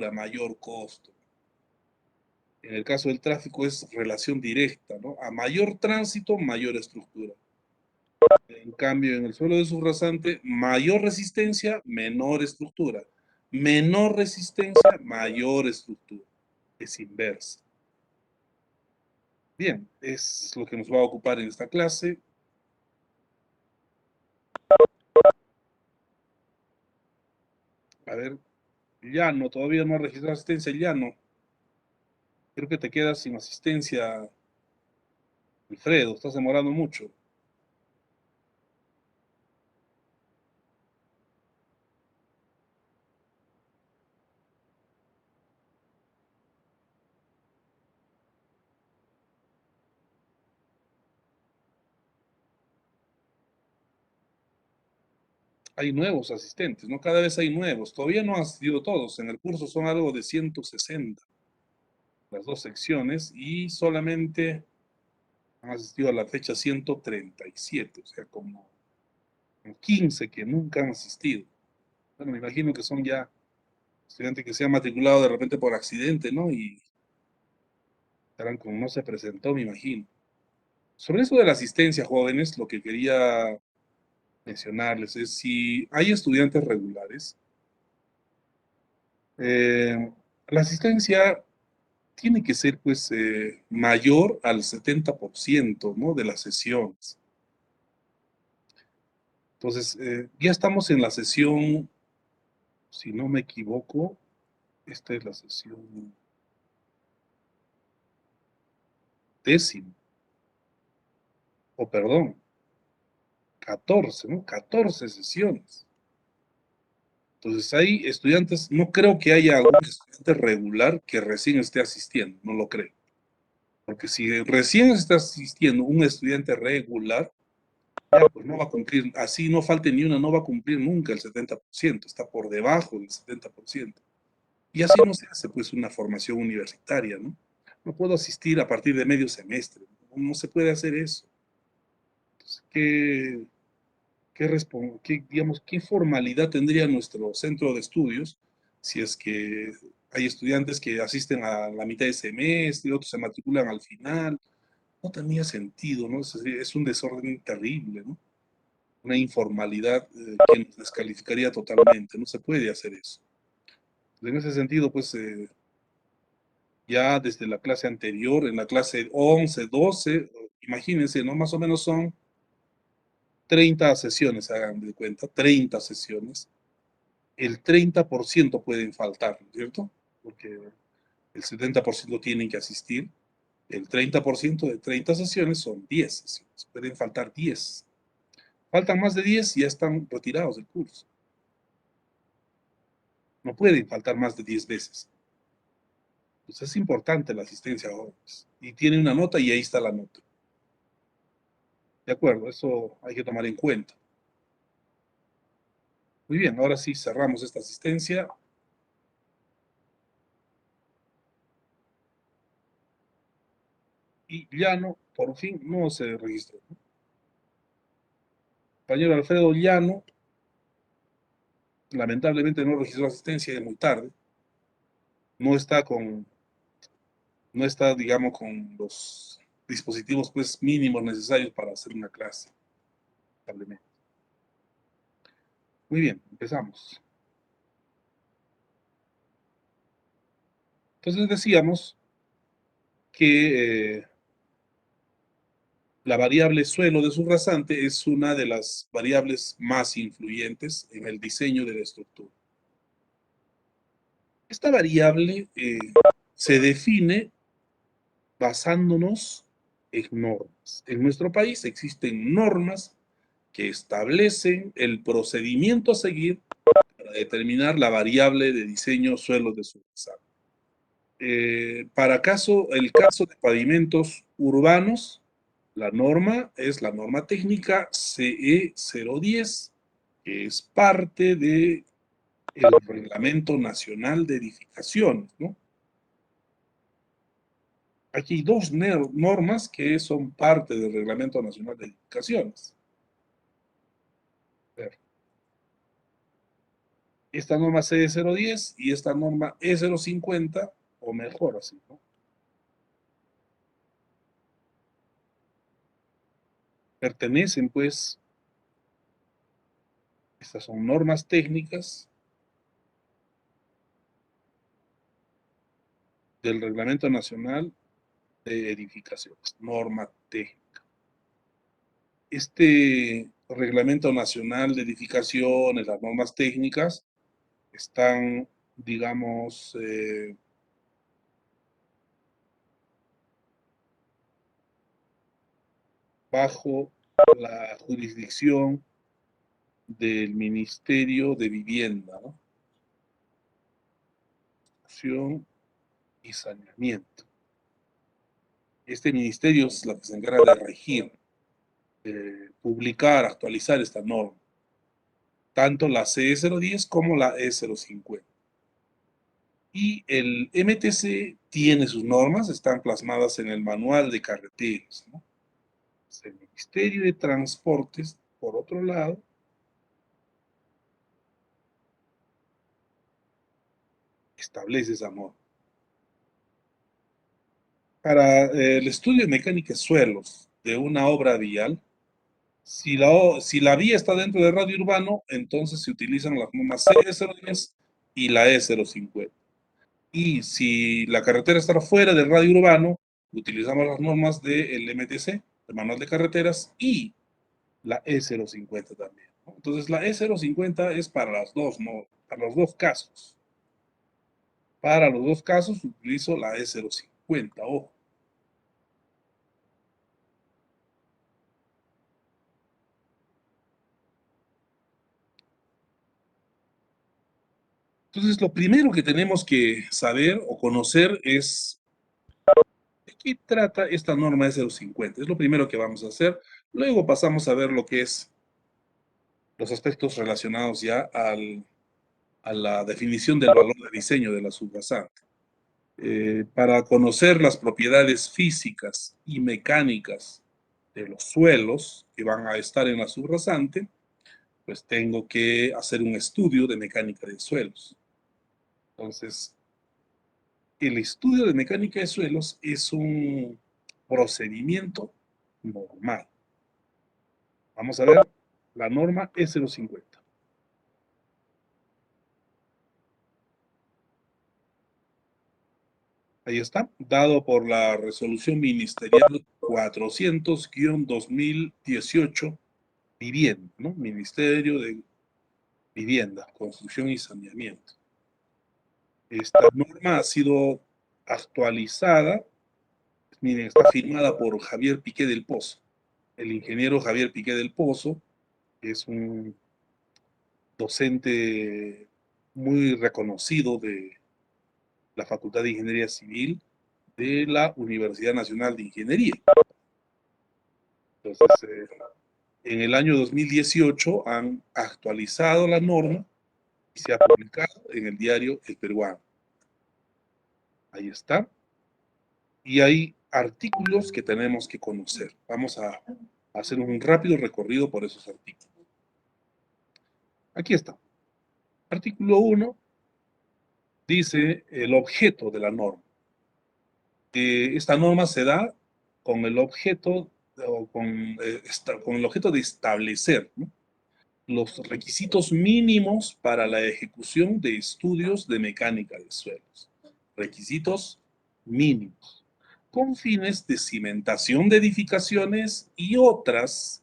estructura, mayor costo. En el caso del tráfico es relación directa, ¿no? A mayor tránsito, mayor estructura. En cambio, en el suelo de subrasante, mayor resistencia, menor estructura. Menor resistencia, mayor estructura. Es inversa. Bien, es lo que nos va a ocupar en esta clase. A ver, llano, todavía no ha registrado asistencia, llano. Creo que te quedas sin asistencia, Alfredo, estás demorando mucho. Hay nuevos asistentes, ¿no? Cada vez hay nuevos. Todavía no han asistido todos. En el curso son algo de 160, las dos secciones, y solamente han asistido a la fecha 137, o sea, como 15 que nunca han asistido. Bueno, me imagino que son ya estudiantes que se han matriculado de repente por accidente, ¿no? Y estarán como no se presentó, me imagino. Sobre eso de la asistencia, jóvenes, lo que quería mencionarles es si hay estudiantes regulares, la asistencia tiene que ser pues mayor al 70%, ¿no? De las sesiones. Entonces, ya estamos en la sesión, si no me equivoco, esta es la sesión 10ª, o perdón, 14, ¿no? 14 sesiones. Entonces, hay estudiantes, no creo que haya algún estudiante regular que recién esté asistiendo, no lo creo. Porque si recién está asistiendo un estudiante regular, ya, pues no va a cumplir, así no falte ni una, no va a cumplir nunca el 70%, está por debajo del 70%. Y así no se hace pues una formación universitaria, ¿no? No puedo asistir a partir de medio semestre, no se puede hacer eso. Entonces, digamos, ¿qué formalidad tendría nuestro centro de estudios si es que hay estudiantes que asisten a la mitad de semestre, otros se matriculan al final? No tenía sentido, ¿no? Es un desorden terrible, ¿no? Una informalidad que nos descalificaría totalmente. No se puede hacer eso. En ese sentido, pues, ya desde la clase anterior, en la clase 11, 12, imagínense, ¿no? Más o menos son 30 sesiones, hagan de cuenta, 30 sesiones. El 30% pueden faltar, ¿no es cierto? Porque el 70% tienen que asistir. El 30% de 30 sesiones son 10 sesiones. Pueden faltar 10. Faltan más de 10 y ya están retirados del curso. No pueden faltar más de 10 veces. Entonces es importante la asistencia a jóvenes. Y tiene una nota y ahí está la nota. De acuerdo, eso hay que tomar en cuenta. Muy bien, ahora sí cerramos esta asistencia. Y Llano, por fin, no se registró. Compañero Alfredo Llano, lamentablemente no registró asistencia de muy tarde. No está no está, digamos, con los dispositivos pues mínimos necesarios para hacer una clase. Lamentablemente. Muy bien, empezamos. Entonces decíamos que la variable suelo de subrasante es una de las variables más influyentes en el diseño de la estructura. Esta variable se define basándonos en normas. En nuestro país existen normas que establecen el procedimiento a seguir para determinar la variable de diseño suelo de subrasante. Para el caso de pavimentos urbanos, la norma es la norma técnica CE 010, que es parte del Reglamento Nacional de Edificaciones, ¿no? Aquí hay dos normas que son parte del Reglamento Nacional de Edificaciones. A ver. esta norma CE010 y esta norma E050, o mejor así, ¿no? Pertenecen, pues, estas son normas técnicas del Reglamento Nacional de Edificaciones, norma técnica. Este Reglamento Nacional de Edificaciones, las normas técnicas, están, digamos, bajo la jurisdicción del Ministerio de Vivienda, ¿no? Acción y Saneamiento. Este ministerio es la que se encarga de regir, publicar, actualizar esta norma, tanto la CE010 como la E050. Y el MTC tiene sus normas, están plasmadas en el Manual de Carreteras, ¿no? El Ministerio de Transportes, por otro lado, establece esa norma. Para el estudio de mecánica de suelos de una obra vial, si la vía está dentro del radio urbano, entonces se utilizan las normas CE010 y la E050. Y si la carretera está fuera del radio urbano, utilizamos las normas del MTC, el Manual de Carreteras, y la E050 también, ¿no? Entonces la E050 es para las dos, ¿no? Para los dos casos. Para los dos casos utilizo la E050, ojo. Entonces, lo primero que tenemos que saber o conocer es de qué trata esta norma E050. Es lo primero que vamos a hacer. Luego pasamos a ver lo que es los aspectos relacionados ya a la definición del valor de diseño de la subrasante. Para conocer las propiedades físicas y mecánicas de los suelos que van a estar en la subrasante, pues tengo que hacer un estudio de mecánica de suelos. Entonces, el estudio de mecánica de suelos es un procedimiento normal. Vamos a ver la norma E050. Ahí está, dado por la resolución ministerial 400-2018, vivienda, ¿no? Ministerio de Vivienda, Construcción y Saneamiento. Esta norma ha sido actualizada, miren, está firmada por Javier Piqué del Pozo. El ingeniero Javier Piqué del Pozo es un docente muy reconocido de la Facultad de Ingeniería Civil de la Universidad Nacional de Ingeniería. Entonces, en el año 2018 han actualizado la norma y se ha publicado en el diario El Peruano. Ahí está. Y hay artículos que tenemos que conocer. Vamos a hacer un rápido recorrido por esos artículos. Aquí está. Artículo 1 dice el objeto de la norma. Esta norma se da con el objeto, con el objeto de establecer, ¿no?, los requisitos mínimos para la ejecución de estudios de mecánica de suelos. Requisitos mínimos, con fines de cimentación de edificaciones y otras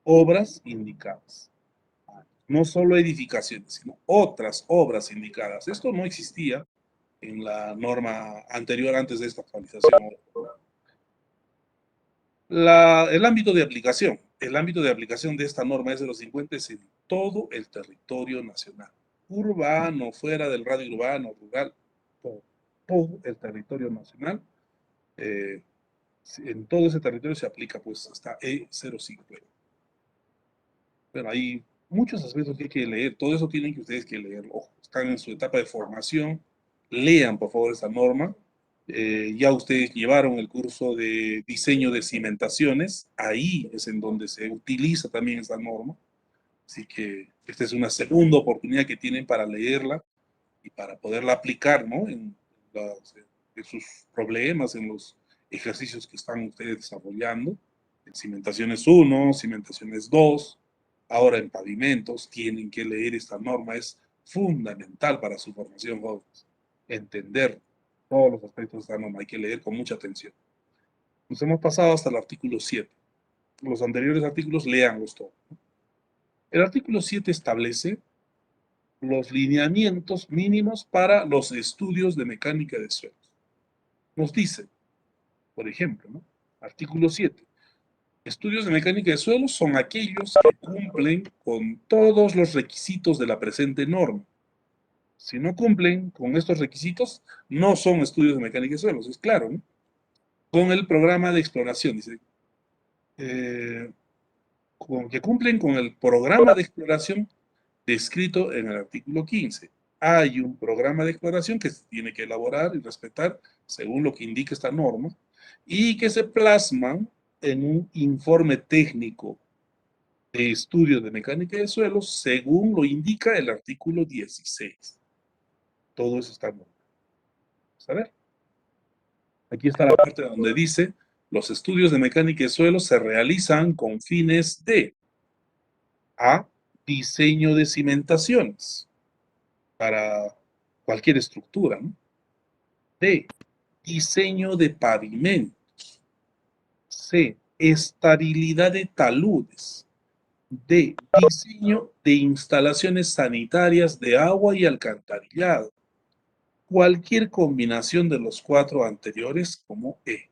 obras indicadas. No solo edificaciones, sino otras obras indicadas. Esto no existía en la norma anterior, antes de esta actualización. El ámbito de aplicación. El ámbito de aplicación de esta norma S050 es en todo el territorio nacional. Urbano, fuera del radio urbano, rural, todo el territorio nacional. En todo ese territorio se aplica pues hasta E050. Pero hay muchos aspectos que hay que leer. Todo eso tienen que ustedes que leer. Ojo, están en su etapa de formación. Lean, por favor, esta norma. Ya ustedes llevaron el curso de diseño de cimentaciones. Ahí es en donde se utiliza también esta norma. Así que esta es una segunda oportunidad que tienen para leerla y para poderla aplicar, ¿no? En sus problemas, en los ejercicios que están ustedes desarrollando. En cimentaciones 1, cimentaciones 2, ahora en pavimentos, tienen que leer esta norma, es fundamental para su formación, jóvenes. Entender todos los aspectos de esta norma, hay que leer con mucha atención. Nos hemos pasado hasta el artículo 7. Los anteriores artículos, léanlos todos. El artículo 7 establece los lineamientos mínimos para los estudios de mecánica de suelos. Nos dice, por ejemplo, ¿no? Artículo 7. Estudios de mecánica de suelos son aquellos que cumplen con todos los requisitos de la presente norma. Si no cumplen con estos requisitos, no son estudios de mecánica de suelos, es claro, ¿no? Con el programa de exploración, dice, con que cumplen con el programa de exploración descrito en el artículo 15. Hay un programa de exploración que se tiene que elaborar y respetar según lo que indica esta norma y que se plasman en un informe técnico de estudio de mecánica de suelos según lo indica el artículo 16. Todo eso está en norma. Vamos a ver. Aquí está la parte donde dice, los estudios de mecánica de suelos se realizan con fines de A. Diseño de cimentaciones para cualquier estructura, ¿no? D. Diseño de pavimentos. C. Estabilidad de taludes. D. Diseño de instalaciones sanitarias de agua y alcantarillado. Cualquier combinación de los cuatro anteriores como E.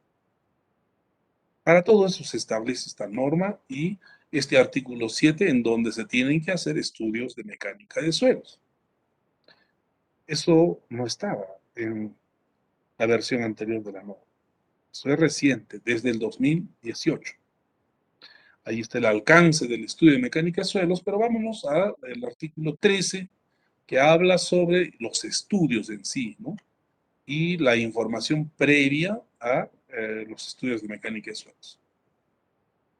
Para todo eso se establece esta norma y este artículo 7 en donde se tienen que hacer estudios de mecánica de suelos. Eso no estaba en la versión anterior de la norma. Eso es reciente, desde el 2018. Ahí está el alcance del estudio de mecánica de suelos, pero vámonos al artículo 13, que habla sobre los estudios en sí, ¿no? Y la información previa a los estudios de mecánica de suelos.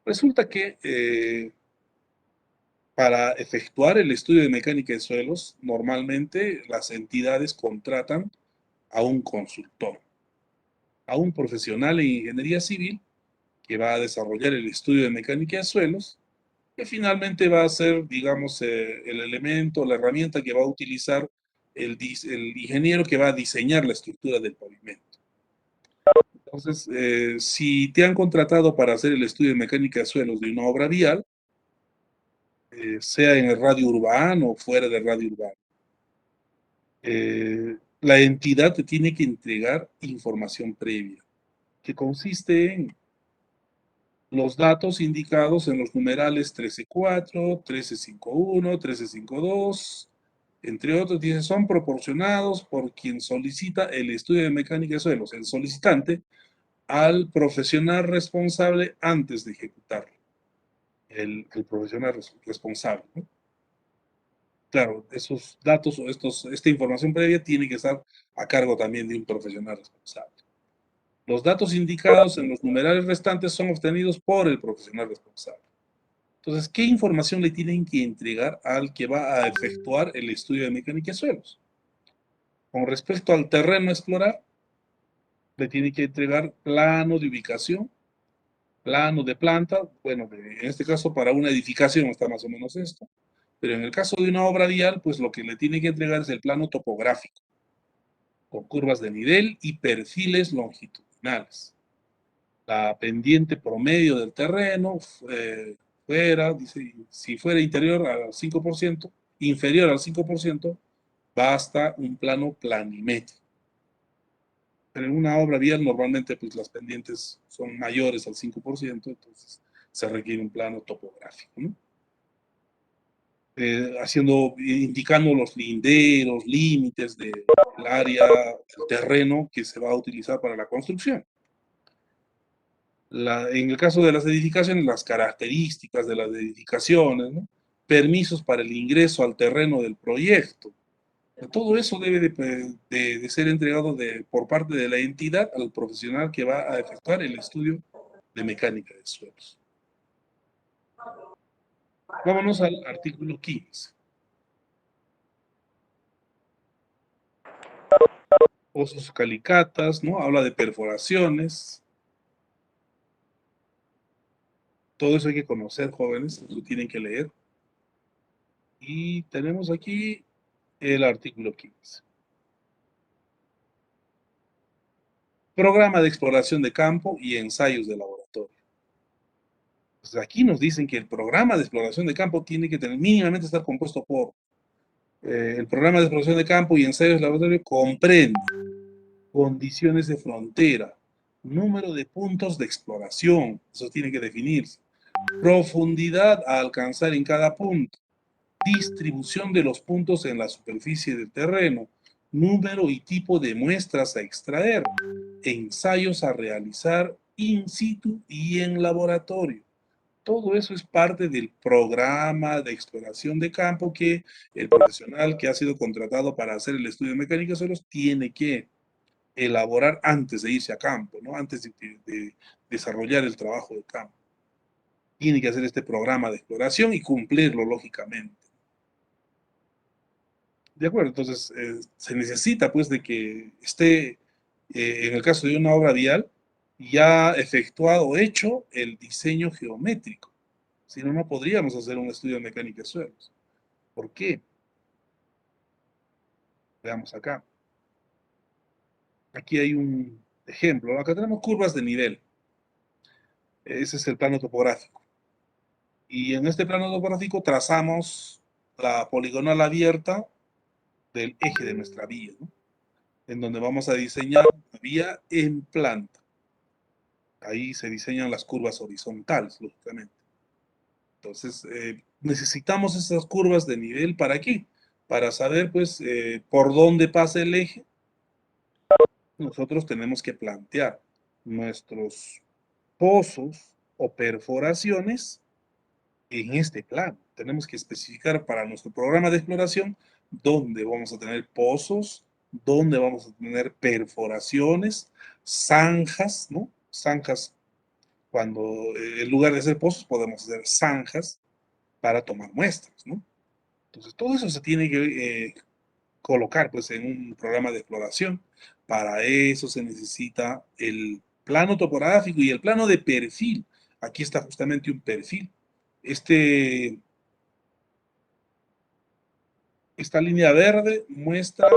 Resulta que para efectuar el estudio de mecánica de suelos, normalmente las entidades contratan a un consultor, a un profesional en ingeniería civil que va a desarrollar el estudio de mecánica de suelos, que finalmente va a ser, digamos, el elemento, la herramienta que va a utilizar el ingeniero que va a diseñar la estructura del pavimento. Entonces, si te han contratado para hacer el estudio de mecánica de suelos de una obra vial, sea en el radio urbano o fuera del radio urbano, la entidad te tiene que entregar información previa, que consiste en los datos indicados en los numerales 13.4, 13.5.1, 13.5.2, entre otros, dice, son proporcionados por quien solicita el estudio de mecánica de suelos, el solicitante, al profesional responsable antes de ejecutarlo. El profesional responsable, ¿no? Claro, esos datos o esta información previa tiene que estar a cargo también de un profesional responsable. Los datos indicados en los numerales restantes son obtenidos por el profesional responsable. Entonces, ¿qué información le tienen que entregar al que va a efectuar el estudio de mecánica de suelos? Con respecto al terreno a explorar, le tiene que entregar plano de ubicación, plano de planta, bueno, en este caso para una edificación está más o menos esto, pero en el caso de una obra vial, pues lo que le tiene que entregar es el plano topográfico, con curvas de nivel y perfiles longitudinales. La pendiente promedio del terreno, fuera, dice, si fuera interior al 5%, inferior al 5%, basta un plano planimétrico. Pero en una obra vial normalmente pues las pendientes son mayores al 5%, entonces se requiere un plano topográfico, ¿no? Indicando los linderos, límites del área, del terreno que se va a utilizar para la construcción. En el caso de las edificaciones, las características de las edificaciones, ¿no? Permisos para el ingreso al terreno del proyecto. Todo eso debe de ser entregado por parte de la entidad al profesional que va a efectuar el estudio de mecánica de suelos. Vámonos al artículo 15. Pozos calicatas, ¿no? Habla de perforaciones. Todo eso hay que conocer, jóvenes, lo tienen que leer. Y tenemos aquí el artículo 15. Programa de exploración de campo y ensayos de laboratorio. Pues aquí nos dicen que el programa de exploración de campo tiene que tener mínimamente estar compuesto por el programa de exploración de campo y ensayos de laboratorio comprende condiciones de frontera, número de puntos de exploración, eso tiene que definirse, profundidad a alcanzar en cada punto, distribución de los puntos en la superficie del terreno, número y tipo de muestras a extraer, ensayos a realizar in situ y en laboratorio. Todo eso es parte del programa de exploración de campo que el profesional que ha sido contratado para hacer el estudio de mecánica de suelos tiene que elaborar antes de irse a campo, ¿no? Antes de desarrollar el trabajo de campo. Tiene que hacer este programa de exploración y cumplirlo lógicamente. De acuerdo, entonces se necesita pues de que esté, en el caso de una obra vial, ya efectuado, hecho el diseño geométrico. Si no, no podríamos hacer un estudio de mecánica de suelos. ¿Por qué? Veamos acá. Aquí hay un ejemplo. Acá tenemos curvas de nivel. Ese es el plano topográfico. Y en este plano topográfico trazamos la poligonal abierta del eje de nuestra vía, ¿no? En donde vamos a diseñar una vía en planta. Ahí se diseñan las curvas horizontales, lógicamente. Entonces, necesitamos esas curvas de nivel, ¿para qué? Para saber, pues, por dónde pasa el eje. Nosotros tenemos que plantear nuestros pozos o perforaciones en este plano. Tenemos que especificar para nuestro programa de exploración dónde vamos a tener pozos, dónde vamos a tener perforaciones, zanjas, ¿no? Zanjas, cuando en lugar de hacer pozos podemos hacer zanjas para tomar muestras, ¿no? Entonces, todo eso se tiene que colocar pues en un programa de exploración. Para eso se necesita el plano topográfico y el plano de perfil. Aquí está justamente un perfil. Este, esta línea verde muestra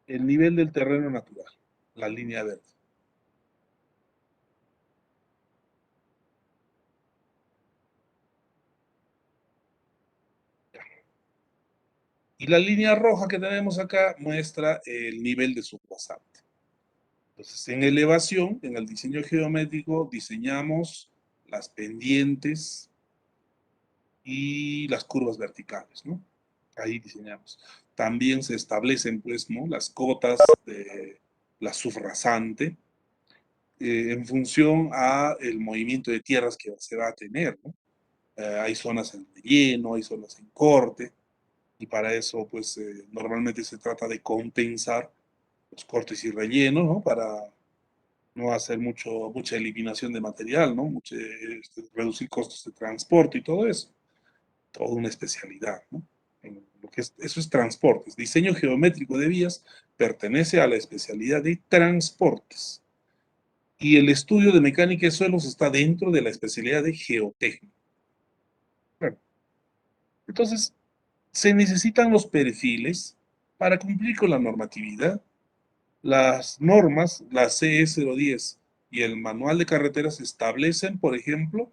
el nivel del terreno natural, la línea verde. Y la línea roja que tenemos acá muestra el nivel de subrasante. Entonces, en elevación, en el diseño geométrico, diseñamos las pendientes y las curvas verticales, ¿no? Ahí diseñamos. También se establecen, pues, ¿no? Las cotas de la subrasante en función a el movimiento de tierras que se va a tener, ¿no? Hay zonas en relleno, hay zonas en corte, y para eso, pues, normalmente se trata de compensar los cortes y rellenos, ¿no? Para no hacer mucha eliminación de material, ¿no? Reducir costos de transporte y todo eso. Toda una especialidad, ¿no? En lo que eso es transportes. Diseño geométrico de vías pertenece a la especialidad de transportes. Y el estudio de mecánica de suelos está dentro de la especialidad de geotécnica. Bueno, entonces, se necesitan los perfiles para cumplir con la normatividad. Las normas, la CE 010 y el manual de carreteras establecen, por ejemplo,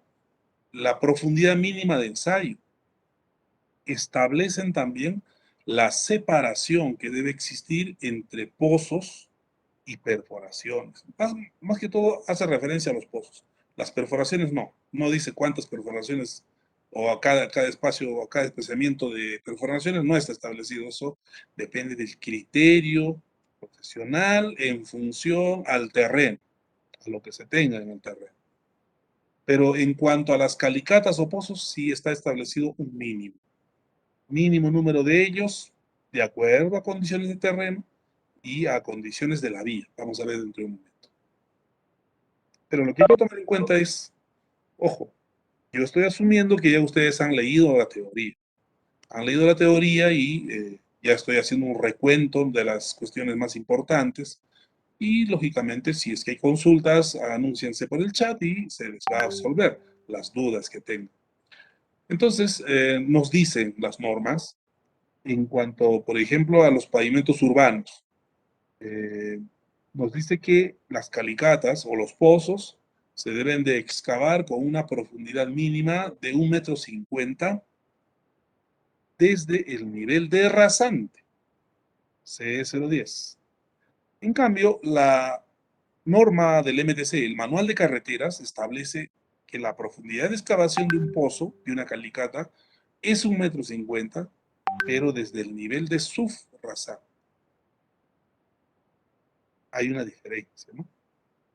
la profundidad mínima de ensayo. Establecen también la separación que debe existir entre pozos y perforaciones. Más que todo hace referencia a los pozos. Las perforaciones no dice cuántas perforaciones o a cada espacio o a cada especiamiento de perforaciones no está establecido. Eso depende del criterio profesional en función al terreno, a lo que se tenga en el terreno. Pero en cuanto a las calicatas o pozos, sí está establecido un mínimo número de ellos, de acuerdo a condiciones de terreno y a condiciones de la vía. Vamos a ver dentro de un momento. Pero lo que hay que tomar en cuenta es, ojo, yo estoy asumiendo que ya ustedes han leído la teoría. Han leído la teoría y ya estoy haciendo un recuento de las cuestiones más importantes. Y lógicamente, si es que hay consultas, anúnciense por el chat y se les va a resolver las dudas que tengan. Entonces, nos dicen las normas en cuanto, por ejemplo, a los pavimentos urbanos. Eh, nos dice que las calicatas o los pozos se deben de excavar con una profundidad mínima de 1,50 m desde el nivel de rasante, C010. En cambio, la norma del MTC, el manual de carreteras, establece que la profundidad de excavación de un pozo, de una calicata, es 1,50 m, pero desde el nivel de subrasante. Hay una diferencia, ¿no?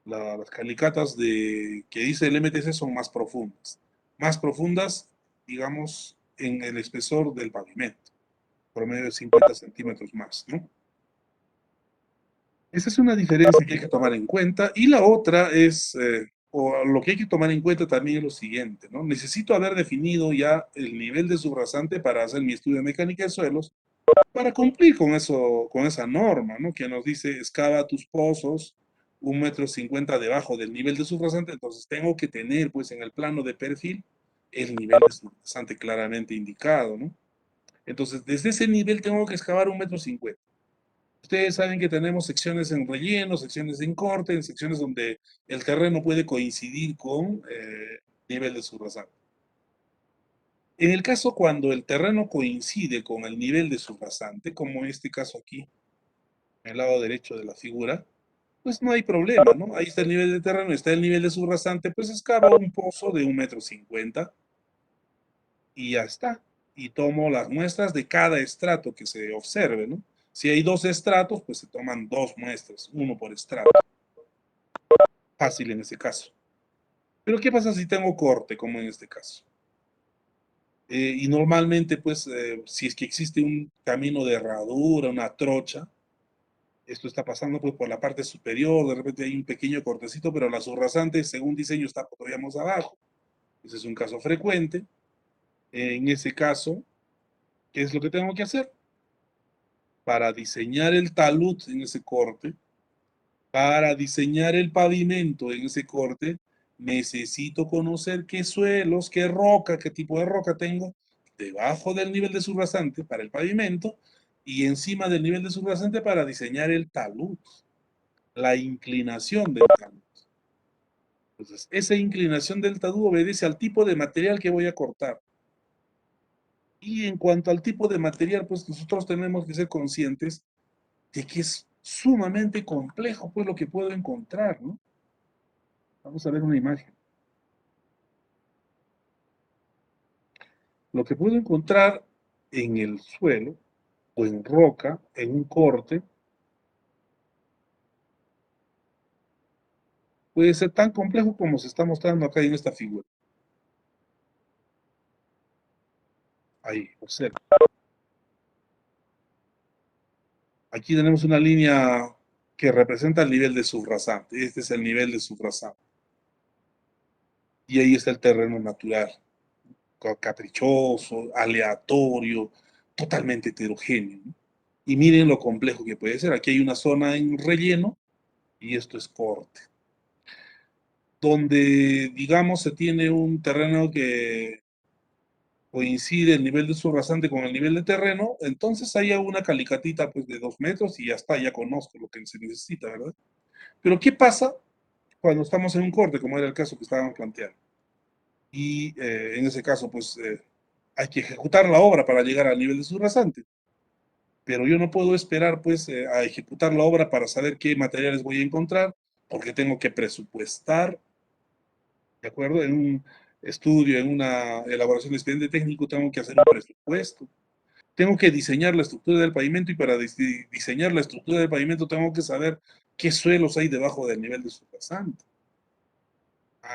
Las calicatas que dice el MTC son más profundas, digamos, en el espesor del pavimento, promedio de 50 centímetros más, ¿no? Esa es una diferencia que hay que tomar en cuenta. Y la otra es, o lo que hay que tomar en cuenta también es lo siguiente, ¿no? Necesito haber definido ya el nivel de subrasante para hacer mi estudio de mecánica de suelos, para cumplir con eso, con esa norma, ¿no? Que nos dice, excava tus pozos 1,50 m debajo del nivel de subrasante. Entonces tengo que tener, pues, en el plano de perfil, el nivel de subrasante claramente indicado, ¿no? Entonces, desde ese nivel tengo que excavar 1,50 m. Ustedes saben que tenemos secciones en relleno, secciones en corte, en secciones donde el terreno puede coincidir con nivel de subrasante. En el caso cuando el terreno coincide con el nivel de subrasante, como en este caso aquí, en el lado derecho de la figura, pues no hay problema, ¿no? Ahí está el nivel de terreno, está el nivel de subrasante, pues excava un pozo de 1,50 m y ya está. Y tomo las muestras de cada estrato que se observe, ¿no? Si hay 2 estratos, pues se toman 2 muestras, uno por estrato. Fácil en ese caso. Pero ¿qué pasa si tengo corte, como en este caso? Y normalmente, pues, si es que existe un camino de herradura, una trocha, esto está pasando pues por la parte superior, de repente hay un pequeño cortecito, pero la subrasante, según diseño, está todavía más abajo. Ese es un caso frecuente. En ese caso, ¿qué es lo que tengo que hacer? Para diseñar el talud en ese corte, para diseñar el pavimento en ese corte, necesito conocer qué suelos, qué roca, qué tipo de roca tengo debajo del nivel de subrasante para el pavimento y encima del nivel de subrasante para diseñar el talud, la inclinación del talud. Entonces, esa inclinación del talud obedece al tipo de material que voy a cortar. Y en cuanto al tipo de material, pues nosotros tenemos que ser conscientes de que es sumamente complejo, pues lo que puedo encontrar, ¿no? Vamos a ver una imagen. Lo que puedo encontrar en el suelo o en roca, en un corte, puede ser tan complejo como se está mostrando acá en esta figura. Ahí, observa. Aquí tenemos una línea que representa el nivel de subrasante. Este es el nivel de subrasante. Y ahí está el terreno natural, caprichoso, aleatorio, totalmente heterogéneo, ¿no? Y miren lo complejo que puede ser. Aquí hay una zona en relleno y esto es corte. Donde, digamos, se tiene un terreno que coincide el nivel de su rasante con el nivel de terreno, entonces hay una calicatita pues de 2 metros y ya está, ya conozco lo que se necesita, ¿verdad? Pero ¿qué pasa cuando estamos en un corte, como era el caso que estábamos planteando? Y en ese caso, pues hay que ejecutar la obra para llegar al nivel de su rasante. Pero yo no puedo esperar pues a ejecutar la obra para saber qué materiales voy a encontrar, porque tengo que presupuestar, ¿de acuerdo? En un estudio, en una elaboración de expediente técnico, tengo que hacer un presupuesto. Tengo que diseñar la estructura del pavimento y para diseñar la estructura del pavimento tengo que saber qué suelos hay debajo del nivel de su pasante.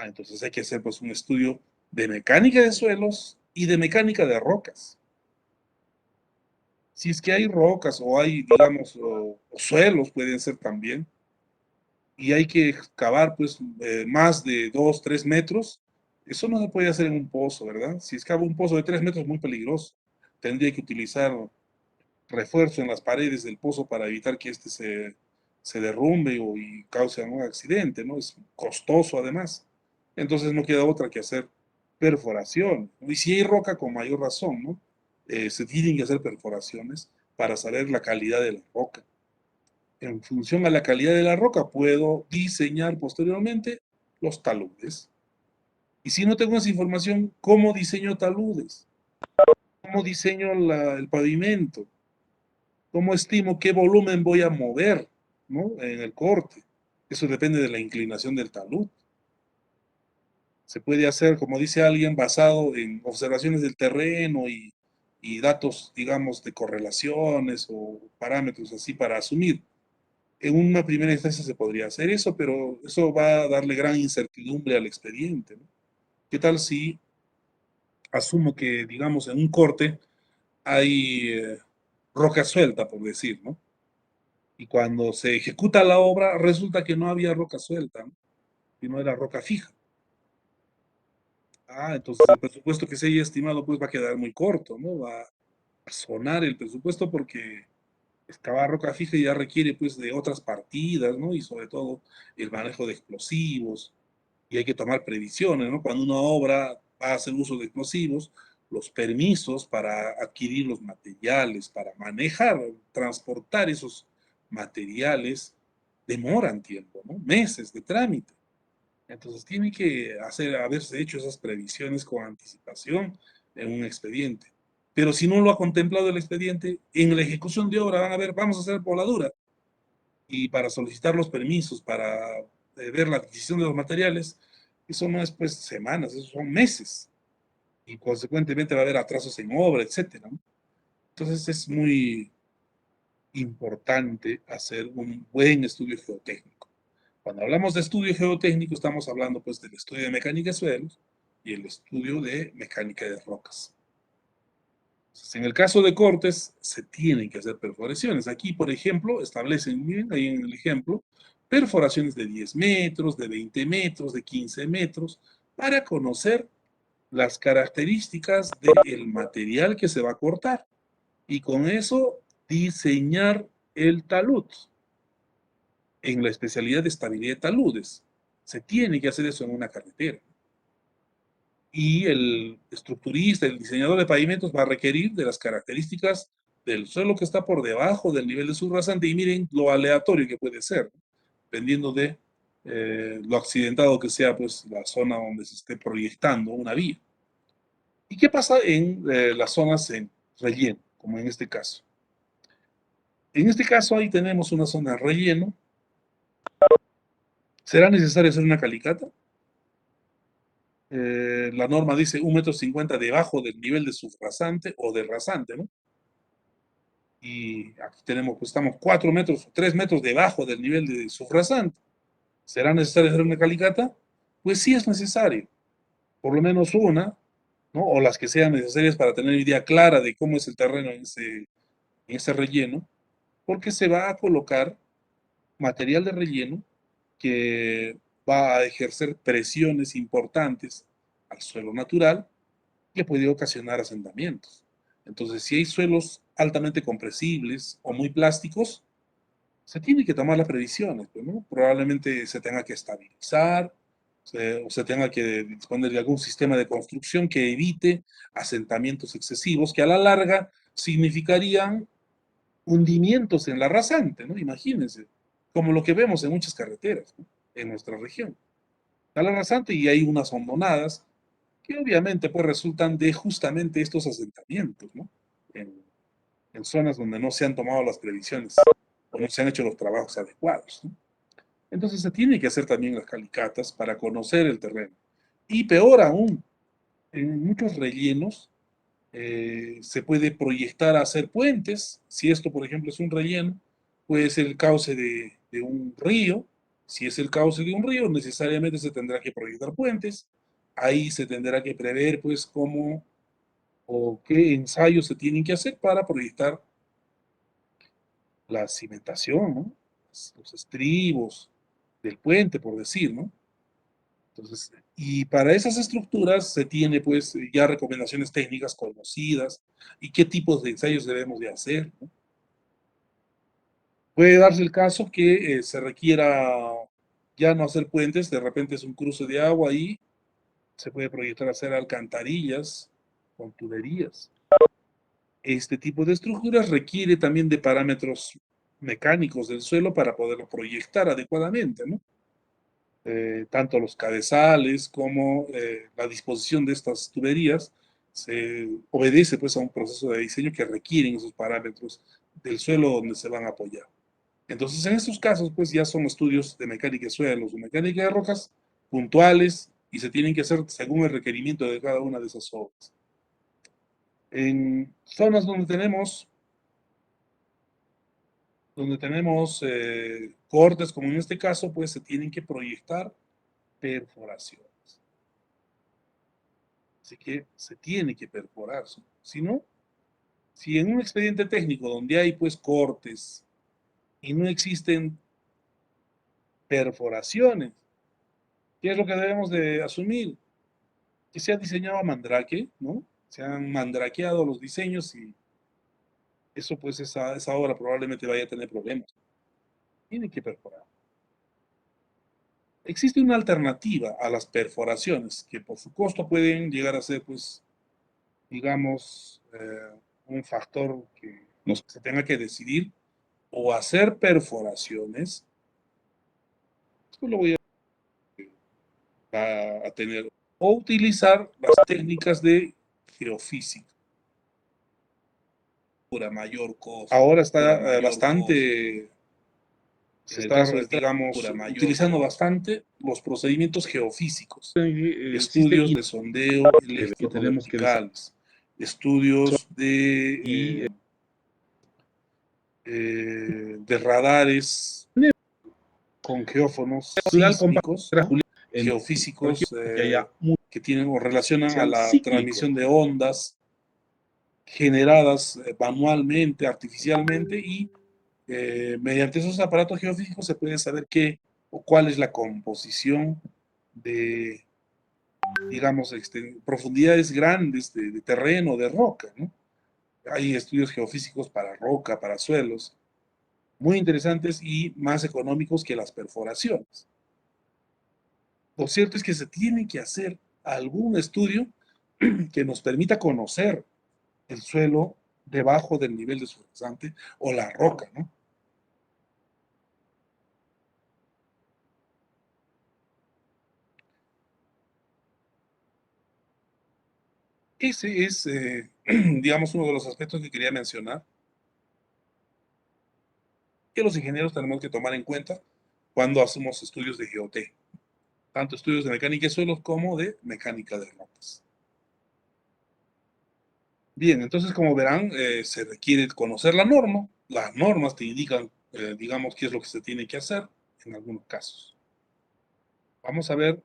Entonces hay que hacer pues un estudio de mecánica de suelos y de mecánica de rocas. Si es que hay rocas o hay, digamos, o suelos pueden ser también, y hay que cavar pues más de 2, 3 metros, eso no se puede hacer en un pozo, ¿verdad? Si excava un pozo de 3 metros, muy peligroso. Tendría que utilizar refuerzo en las paredes del pozo para evitar que éste se derrumbe y cause algún accidente, ¿no? Es costoso además. Entonces no queda otra que hacer perforación. Y si hay roca, con mayor razón, ¿no? Se tienen que hacer perforaciones para saber la calidad de la roca. En función a la calidad de la roca, puedo diseñar posteriormente los taludes. Y si no tengo esa información, ¿cómo diseño taludes? ¿Cómo diseño el pavimento? ¿Cómo estimo qué volumen voy a mover, ¿no? En el corte? Eso depende de la inclinación del talud. Se puede hacer, como dice alguien, basado en observaciones del terreno y datos, digamos, de correlaciones o parámetros así para asumir. En una primera instancia se podría hacer eso, pero eso va a darle gran incertidumbre al expediente, ¿no? ¿Qué tal si asumo que, digamos, en un corte hay roca suelta, por decir, ¿no? Y cuando se ejecuta la obra, resulta que no había roca suelta, ¿no? Y no era roca fija. Ah, entonces el presupuesto que se haya estimado pues va a quedar muy corto, ¿no? Va a sonar el presupuesto porque excavar roca fija ya requiere pues de otras partidas, ¿no? Y sobre todo el manejo de explosivos, y hay que tomar previsiones, ¿no? Cuando una obra va a hacer uso de explosivos, los permisos para adquirir los materiales, para manejar, transportar esos materiales, demoran tiempo, ¿no? Meses de trámite. Entonces tiene que haberse hecho esas previsiones con anticipación en un expediente. Pero si no lo ha contemplado el expediente, en la ejecución de obra van a ver, vamos a hacer voladura. Y para solicitar los permisos, para ver la adquisición de los materiales, eso no es pues semanas, eso son meses. Y consecuentemente va a haber atrasos en obra, etcétera, ¿no? Entonces es muy importante hacer un buen estudio geotécnico. Cuando hablamos de estudio geotécnico, estamos hablando pues del estudio de mecánica de suelos y el estudio de mecánica de rocas. Entonces, en el caso de cortes, se tienen que hacer perforaciones. Aquí, por ejemplo, establecen bien, ahí en el ejemplo, perforaciones de 10 metros, de 20 metros, de 15 metros, para conocer las características del material que se va a cortar. Y con eso, diseñar el talud en la especialidad de estabilidad de taludes. Se tiene que hacer eso en una carretera. Y el estructurista, el diseñador de pavimentos va a requerir de las características del suelo que está por debajo del nivel de subrasante y miren lo aleatorio que puede ser, ¿no? Dependiendo de lo accidentado que sea pues la zona donde se esté proyectando una vía. ¿Y qué pasa en las zonas en relleno, como en este caso? En este caso ahí tenemos una zona de relleno. ¿Será necesario hacer una calicata? La norma dice 1,50 m debajo del nivel de subrasante o de rasante, ¿no? Y aquí tenemos, pues estamos 4 metros o 3 metros debajo del nivel de subrasante. ¿Será necesario hacer una calicata? Pues sí es necesario, por lo menos una, ¿no? O las que sean necesarias para tener idea clara de cómo es el terreno en ese relleno, porque se va a colocar material de relleno que va a ejercer presiones importantes al suelo natural que puede ocasionar asentamientos. Entonces, si hay suelos altamente compresibles o muy plásticos, se tiene que tomar las previsiones, pues, ¿no? Probablemente se tenga que estabilizar, o se tenga que disponer de algún sistema de construcción que evite asentamientos excesivos que a la larga significarían hundimientos en la rasante, ¿no? Imagínense, como lo que vemos en muchas carreteras, ¿no? En nuestra región. Está la rasante y hay unas hondonadas que obviamente pues resultan de justamente estos asentamientos, ¿no? En zonas donde no se han tomado las previsiones o no se han hecho los trabajos adecuados, ¿no? Entonces se tiene que hacer también las calicatas para conocer el terreno. Y peor aún, en muchos rellenos se puede proyectar a hacer puentes. Si esto, por ejemplo, es un relleno, puede ser el cauce de un río. Si es el cauce de un río, necesariamente se tendrá que proyectar puentes. Ahí se tendrá que prever, pues, cómo o qué ensayos se tienen que hacer para proyectar la cimentación, ¿no? Los estribos, del puente, por decir, ¿no? Entonces, y para esas estructuras se tiene pues ya recomendaciones técnicas conocidas y qué tipos de ensayos debemos de hacer, ¿no? Puede darse el caso que se requiera ya no hacer puentes, de repente es un cruce de agua y se puede proyectar hacer alcantarillas con tuberías. Este tipo de estructuras requiere también de parámetros mecánicos del suelo para poderlo proyectar adecuadamente, ¿no? Tanto los cabezales como la disposición de estas tuberías se obedece pues a un proceso de diseño que requieren esos parámetros del suelo donde se van a apoyar. Entonces, en estos casos, pues ya son estudios de mecánica de suelos o mecánica de rocas puntuales y se tienen que hacer según el requerimiento de cada una de esas obras. En zonas donde tenemos cortes, como en este caso, pues se tienen que proyectar perforaciones. Así que se tiene que perforar. Si no, si en un expediente técnico donde hay pues cortes y no existen perforaciones, ¿qué es lo que debemos de asumir? Que se ha diseñado a mandrake, ¿no? Se han mandrakeado los diseños y eso pues esa obra probablemente vaya a tener problemas. Tiene que perforar. Existe una alternativa a las perforaciones que por su costo pueden llegar a ser pues, digamos, un factor que se tenga que decidir o hacer perforaciones, pues lo voy a tener, o utilizar las técnicas de geofísica para mayor costo. Ahora está bastante, se está, digamos, utilizando bastante los procedimientos geofísicos, estudios de sondeo electroverticales, estudios de radares con geófonos sísmicos, ¿no? Geofísicos que tienen o relacionan a la transmisión de ondas generadas manualmente, artificialmente, y mediante esos aparatos geofísicos se puede saber qué o cuál es la composición de, digamos, profundidades grandes de terreno, de roca, ¿no? Hay estudios geofísicos para roca, para suelos, muy interesantes y más económicos que las perforaciones. Lo cierto es que se tiene que hacer algún estudio que nos permita conocer el suelo debajo del nivel de su rasante o la roca, ¿no? Ese es, digamos, uno de los aspectos que quería mencionar, que los ingenieros tenemos que tomar en cuenta cuando hacemos estudios de GeoT, tanto estudios de mecánica de suelos como de mecánica de rocas. Bien, entonces como verán, se requiere conocer la norma. Las normas te indican, digamos, qué es lo que se tiene que hacer en algunos casos. Vamos a ver,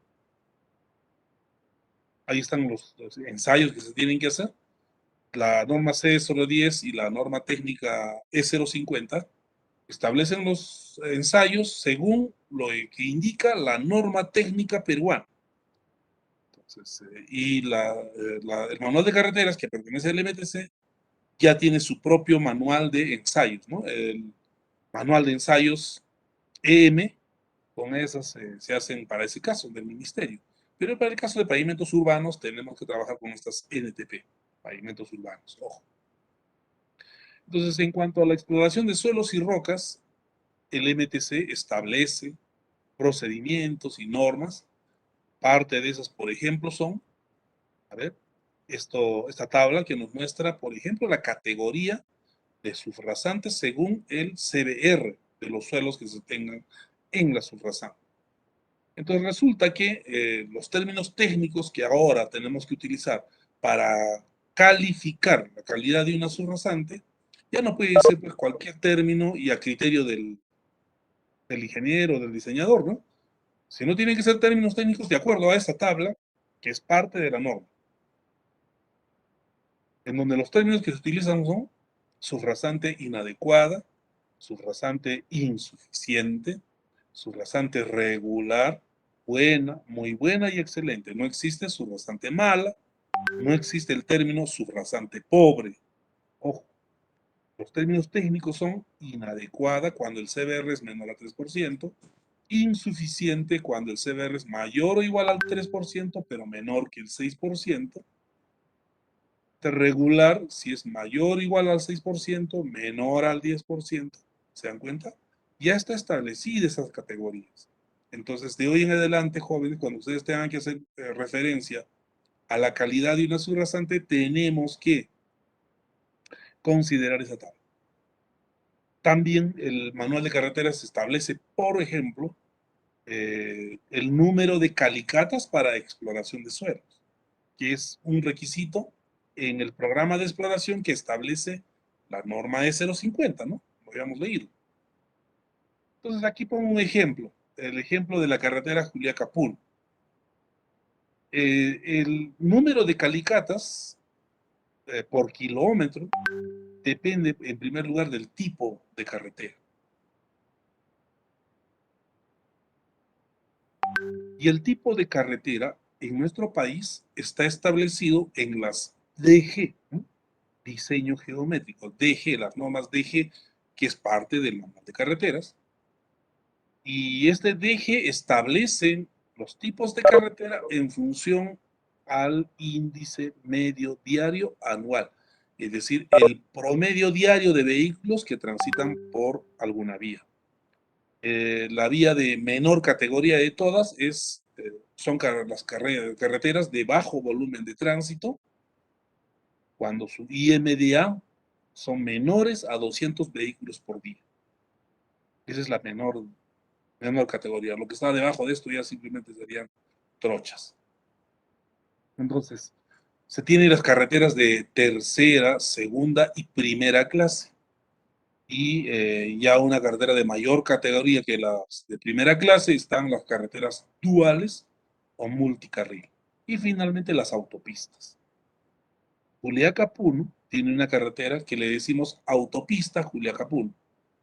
ahí están los ensayos que se tienen que hacer. La norma C010 y la norma técnica E050 establecen los ensayos según lo que indica la norma técnica peruana. Entonces, y el manual de carreteras que pertenece al MTC ya tiene su propio manual de ensayos, ¿no? El manual de ensayos EM, con esas se hacen para ese caso del ministerio. Pero para el caso de pavimentos urbanos tenemos que trabajar con estas NTP, pavimentos urbanos, ojo. Entonces, en cuanto a la exploración de suelos y rocas, el MTC establece procedimientos y normas. Parte de esas, por ejemplo, son, a ver, esta tabla que nos muestra, por ejemplo, la categoría de subrasantes según el CBR de los suelos que se tengan en la subrasante. Entonces resulta que los términos técnicos que ahora tenemos que utilizar para calificar la calidad de una subrasante ya no puede ser pues, cualquier término y a criterio del ingeniero, del diseñador, ¿no? Sino tienen que ser términos técnicos de acuerdo a esa tabla que es parte de la norma, en donde los términos que se utilizan son subrasante inadecuada, subrasante insuficiente, Subrasante regular, buena, muy buena y excelente. No existe subrasante mala, no existe el término subrasante pobre. Ojo, los términos técnicos son inadecuada cuando el CBR es menor a 3%, insuficiente cuando el CBR es mayor o igual al 3%, pero menor que el 6%, regular si es mayor o igual al 6%, menor al 10%. ¿Se dan cuenta? Ya está establecida esas categorías. Entonces, de hoy en adelante, jóvenes, cuando ustedes tengan que hacer referencia a la calidad de una subrasante, tenemos que considerar esa tabla. También el manual de carreteras establece, por ejemplo, el número de calicatas para exploración de suelos, que es un requisito en el programa de exploración que establece la norma E050, ¿no? Lo habíamos leído. Entonces aquí pongo un ejemplo, el ejemplo de la carretera Juliaca-Puno. El número de calicatas por kilómetro depende, en primer lugar, del tipo de carretera. Y el tipo de carretera en nuestro país está establecido en las DG, ¿no? Diseño geométrico, DG, las normas DG, que es parte del manual de carreteras. Y este DG establece los tipos de carretera en función al índice medio diario anual, es decir, el promedio diario de vehículos que transitan por alguna vía. La vía de menor categoría de todas son las carreteras de bajo volumen de tránsito, cuando su IMDA son menores a 200 vehículos por día. Esa es la menor categoría. Lo que está debajo de esto ya simplemente serían trochas. Entonces, se tienen las carreteras de tercera, segunda y primera clase. Y ya una carretera de mayor categoría que las de primera clase están las carreteras duales o multicarril. Y finalmente las autopistas. Juliaca-Puno tiene una carretera que le decimos autopista Juliaca-Puno,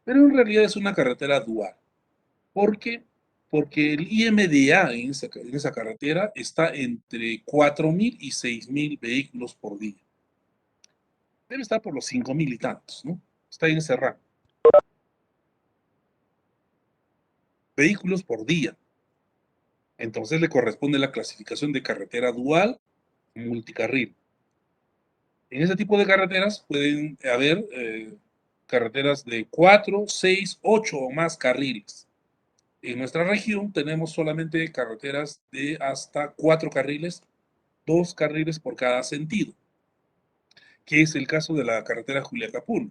pero en realidad es una carretera dual. ¿Por qué? Porque el IMDA en esa carretera está entre 4.000 y 6.000 vehículos por día. Debe estar por los 5.000 y tantos, ¿no? Está en ese rango. Vehículos por día. Entonces le corresponde la clasificación de carretera dual multicarril. En ese tipo de carreteras pueden haber carreteras de 4, 6, 8 o más carriles. En nuestra región tenemos solamente carreteras de hasta 4 carriles, 2 carriles por cada sentido, que es el caso de la carretera Juliaca-Puno.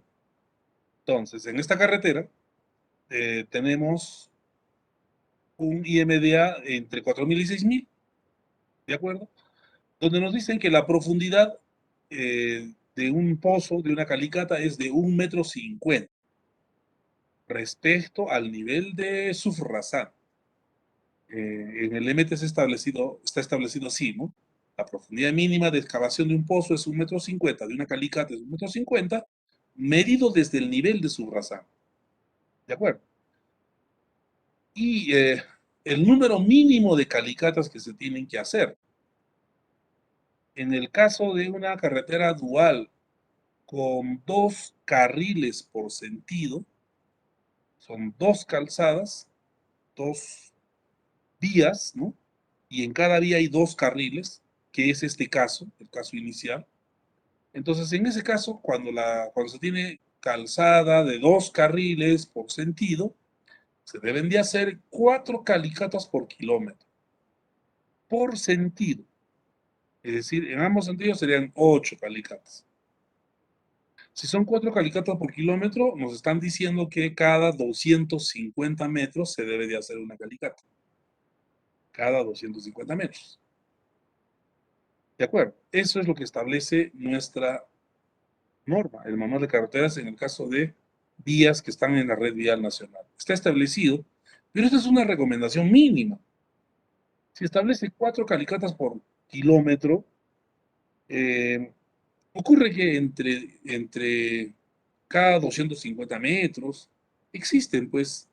Entonces, en esta carretera tenemos un IMDA entre 4.000 y 6.000, ¿de acuerdo? Donde nos dicen que la profundidad de un pozo, de una calicata, es de 1,50 m respecto al nivel de subrazán. En el MTC está establecido así, ¿no? La profundidad mínima de excavación de un pozo es 1,50 m, de una calicata es 1,50 m, medido desde el nivel de subrazán. ¿De acuerdo? Y el número mínimo de calicatas que se tienen que hacer. En el caso de una carretera dual con 2 carriles por sentido, son 2 calzadas, 2 vías, ¿no? Y en cada vía hay 2 carriles, que es este caso, el caso inicial. Entonces, en ese caso, cuando se tiene calzada de 2 carriles por sentido, se deben de hacer 4 calicatas por kilómetro, por sentido. Es decir, en ambos sentidos serían 8 calicatas. Si son 4 calicatas por kilómetro, nos están diciendo que cada 250 metros se debe de hacer una calicata. Cada 250 metros. ¿De acuerdo? Eso es lo que establece nuestra norma, el manual de carreteras en el caso de vías que están en la red vial nacional. Está establecido, pero esta es una recomendación mínima. Si establece 4 calicatas por kilómetro, ocurre que entre cada 250 metros existen, pues,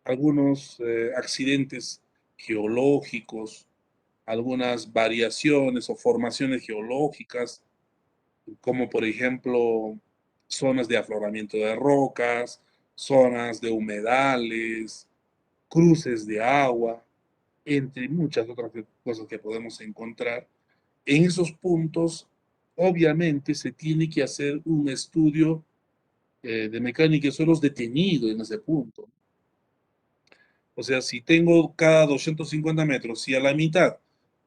algunos accidentes geológicos, algunas variaciones o formaciones geológicas, como por ejemplo zonas de afloramiento de rocas, zonas de humedales, cruces de agua, entre muchas otras cosas que podemos encontrar. En esos puntos, obviamente, se tiene que hacer un estudio de mecánica de suelos detenido en ese punto. O sea, si tengo cada 250 metros y a la mitad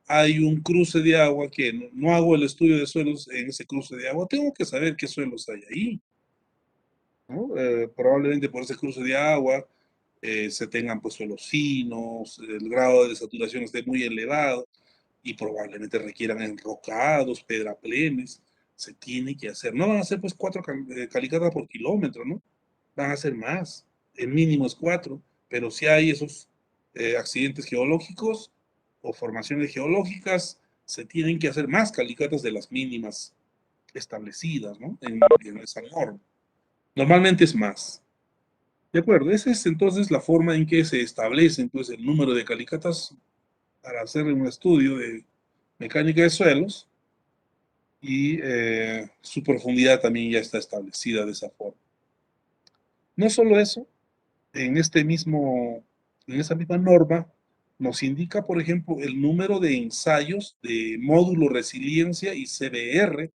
hay un cruce de agua que no hago el estudio de suelos en ese cruce de agua, tengo que saber qué suelos hay ahí, ¿no? Probablemente por ese cruce de agua se tengan pues suelos finos, el grado de saturación esté muy elevado y probablemente requieran enrocados, pedraplenes. Se tiene que hacer. No van a ser pues 4 calicatas por kilómetro, ¿no? Van a ser más. El mínimo es 4, pero si hay esos accidentes geológicos o formaciones geológicas, se tienen que hacer más calicatas de las mínimas establecidas, ¿no? En esa norma. Normalmente es más. De acuerdo, esa es entonces la forma en que se establece entonces, el número de calicatas para hacer un estudio de mecánica de suelos y su profundidad también ya está establecida de esa forma. No solo eso, en en esa misma norma nos indica, por ejemplo, el número de ensayos de módulo resiliencia y CBR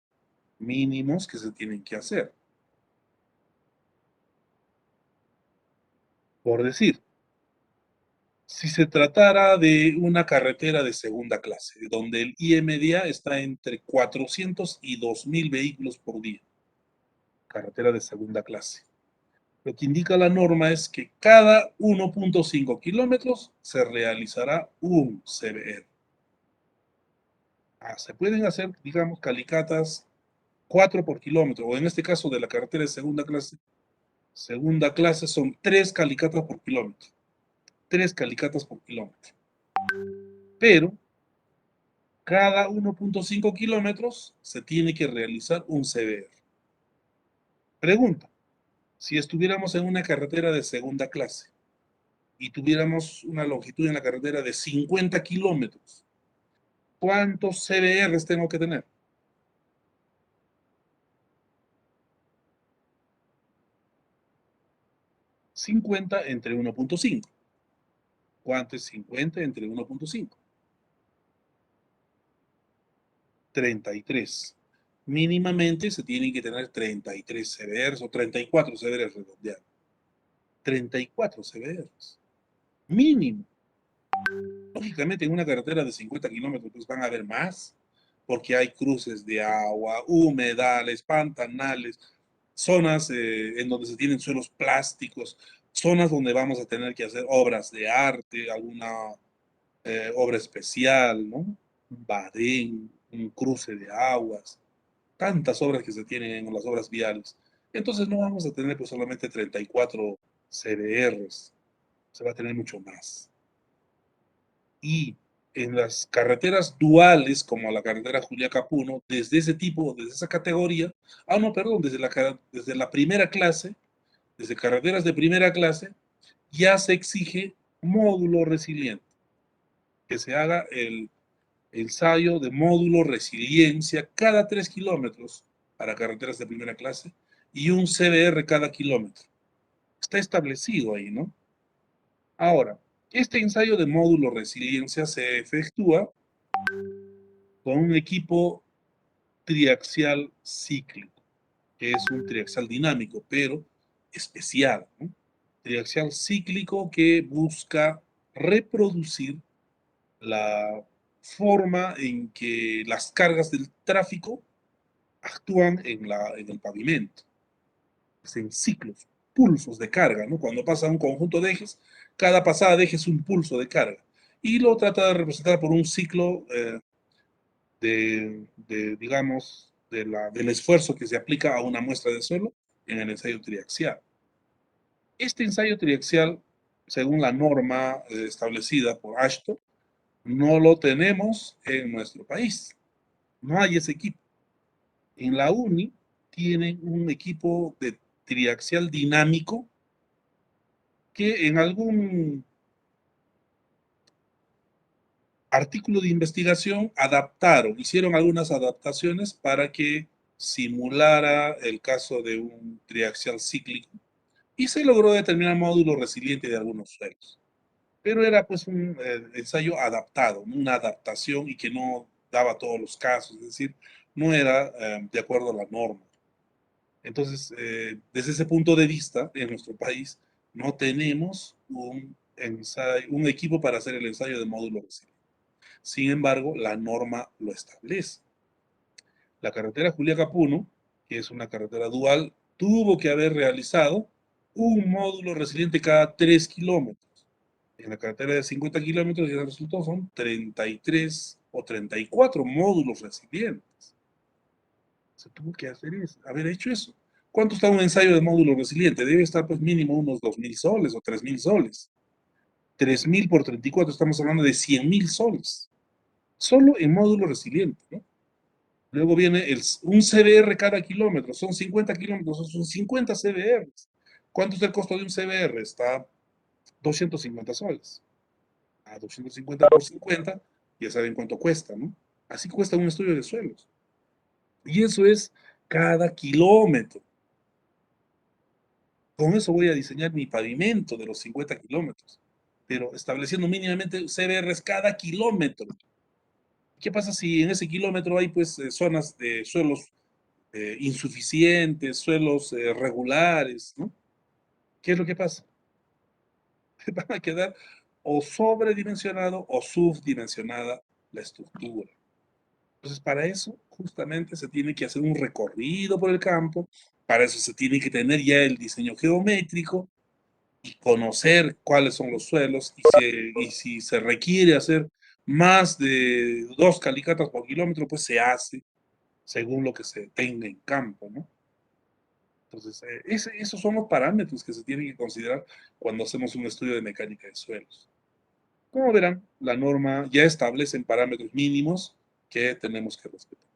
mínimos que se tienen que hacer. Por decir, si se tratara de una carretera de segunda clase, donde el IMDA está entre 400 y 2000 vehículos por día, carretera de segunda clase. Lo que indica la norma es que cada 1.5 kilómetros se realizará un CBR. Se pueden hacer, digamos, calicatas 4 por kilómetro, o en este caso de la carretera de segunda clase son 3 calicatas por kilómetro. 3 calicatas por kilómetro. Pero cada 1.5 kilómetros se tiene que realizar un CBR. Pregunta, si estuviéramos en una carretera de segunda clase y tuviéramos una longitud en la carretera de 50 kilómetros, ¿cuántos CBRs tengo que tener? 50 entre 1.5. ¿Cuánto es 50 entre 1.5? 33. Mínimamente se tienen que tener 33 CBRs o 34 CBRs redondeados. 34 CBRs. Mínimo. Lógicamente, en una carretera de 50 kilómetros pues van a haber más, porque hay cruces de agua, humedales, pantanales, zonas en donde se tienen suelos plásticos, zonas donde vamos a tener que hacer obras de arte, alguna obra especial, ¿no? Un badén, un cruce de aguas, tantas obras que se tienen en las obras viales. Entonces no vamos a tener pues solamente 34 CBRs, se va a tener mucho más. Y en las carreteras duales, como la carretera Juliaca-Puno, desde ese tipo, desde esa categoría, no, perdón, desde la primera clase, desde carreteras de primera clase, ya se exige módulo resiliente, que se haga el ensayo de módulo resiliencia cada 3 kilómetros para carreteras de primera clase y un CBR cada kilómetro. Está establecido ahí, ¿no? Ahora, este ensayo de módulo resiliencia se efectúa con un equipo triaxial cíclico, que es un triaxial dinámico, pero especial, ¿no? Triaxial cíclico que busca reproducir la forma en que las cargas del tráfico actúan en el pavimento. Es en ciclos, pulsos de carga, ¿no? Cuando pasa un conjunto de ejes, cada pasada de eje es un pulso de carga. Y lo trata de representar por un ciclo digamos, del esfuerzo que se aplica a una muestra de suelo en el ensayo triaxial. Este ensayo triaxial, según la norma establecida por AASHTO, no lo tenemos en nuestro país. No hay ese equipo. En la UNI tienen un equipo de triaxial dinámico que en algún artículo de investigación hicieron algunas adaptaciones para que simulara el caso de un triaxial cíclico y se logró determinar módulo resiliente de algunos suelos. Pero era pues un ensayo adaptado, una adaptación y que no daba todos los casos, es decir, no era de acuerdo a la norma. Entonces, desde ese punto de vista, en nuestro país no tenemos un equipo para hacer el ensayo de módulo resiliente. Sin embargo, la norma lo establece. La carretera Juliaca-Puno, que es una carretera dual, tuvo que haber realizado un módulo resiliente cada 3 kilómetros. En la carretera de 50 kilómetros, y el resultado son 33 o 34 módulos resilientes. Se tuvo que haber hecho eso. ¿Cuánto está un ensayo de módulo resiliente? Debe estar pues mínimo unos 2.000 soles o 3.000 soles. 3.000 por 34, estamos hablando de 100.000 soles. Solo en módulo resiliente, ¿no? Luego viene un CBR cada kilómetro, son 50 kilómetros, son 50 CBRs. ¿Cuánto es el costo de un CBR? Está 250 soles. A 250 por 50, ya saben cuánto cuesta, ¿no? Así cuesta un estudio de suelos. Y eso es cada kilómetro. Con eso voy a diseñar mi pavimento de los 50 kilómetros, pero estableciendo mínimamente CBRs cada kilómetro. ¿Qué pasa si en ese kilómetro hay pues zonas de suelos insuficientes, suelos regulares, ¿no? ¿Qué es lo que pasa? Van a quedar o sobredimensionado o subdimensionada la estructura. Entonces, para eso justamente se tiene que hacer un recorrido por el campo, para eso se tiene que tener ya el diseño geométrico y conocer cuáles son los suelos y si se requiere hacer más de 2 calicatas por kilómetro, pues se hace según lo que se tenga en campo, ¿no? Entonces, esos son los parámetros que se tienen que considerar cuando hacemos un estudio de mecánica de suelos. Como verán, la norma ya establece parámetros mínimos que tenemos que respetar.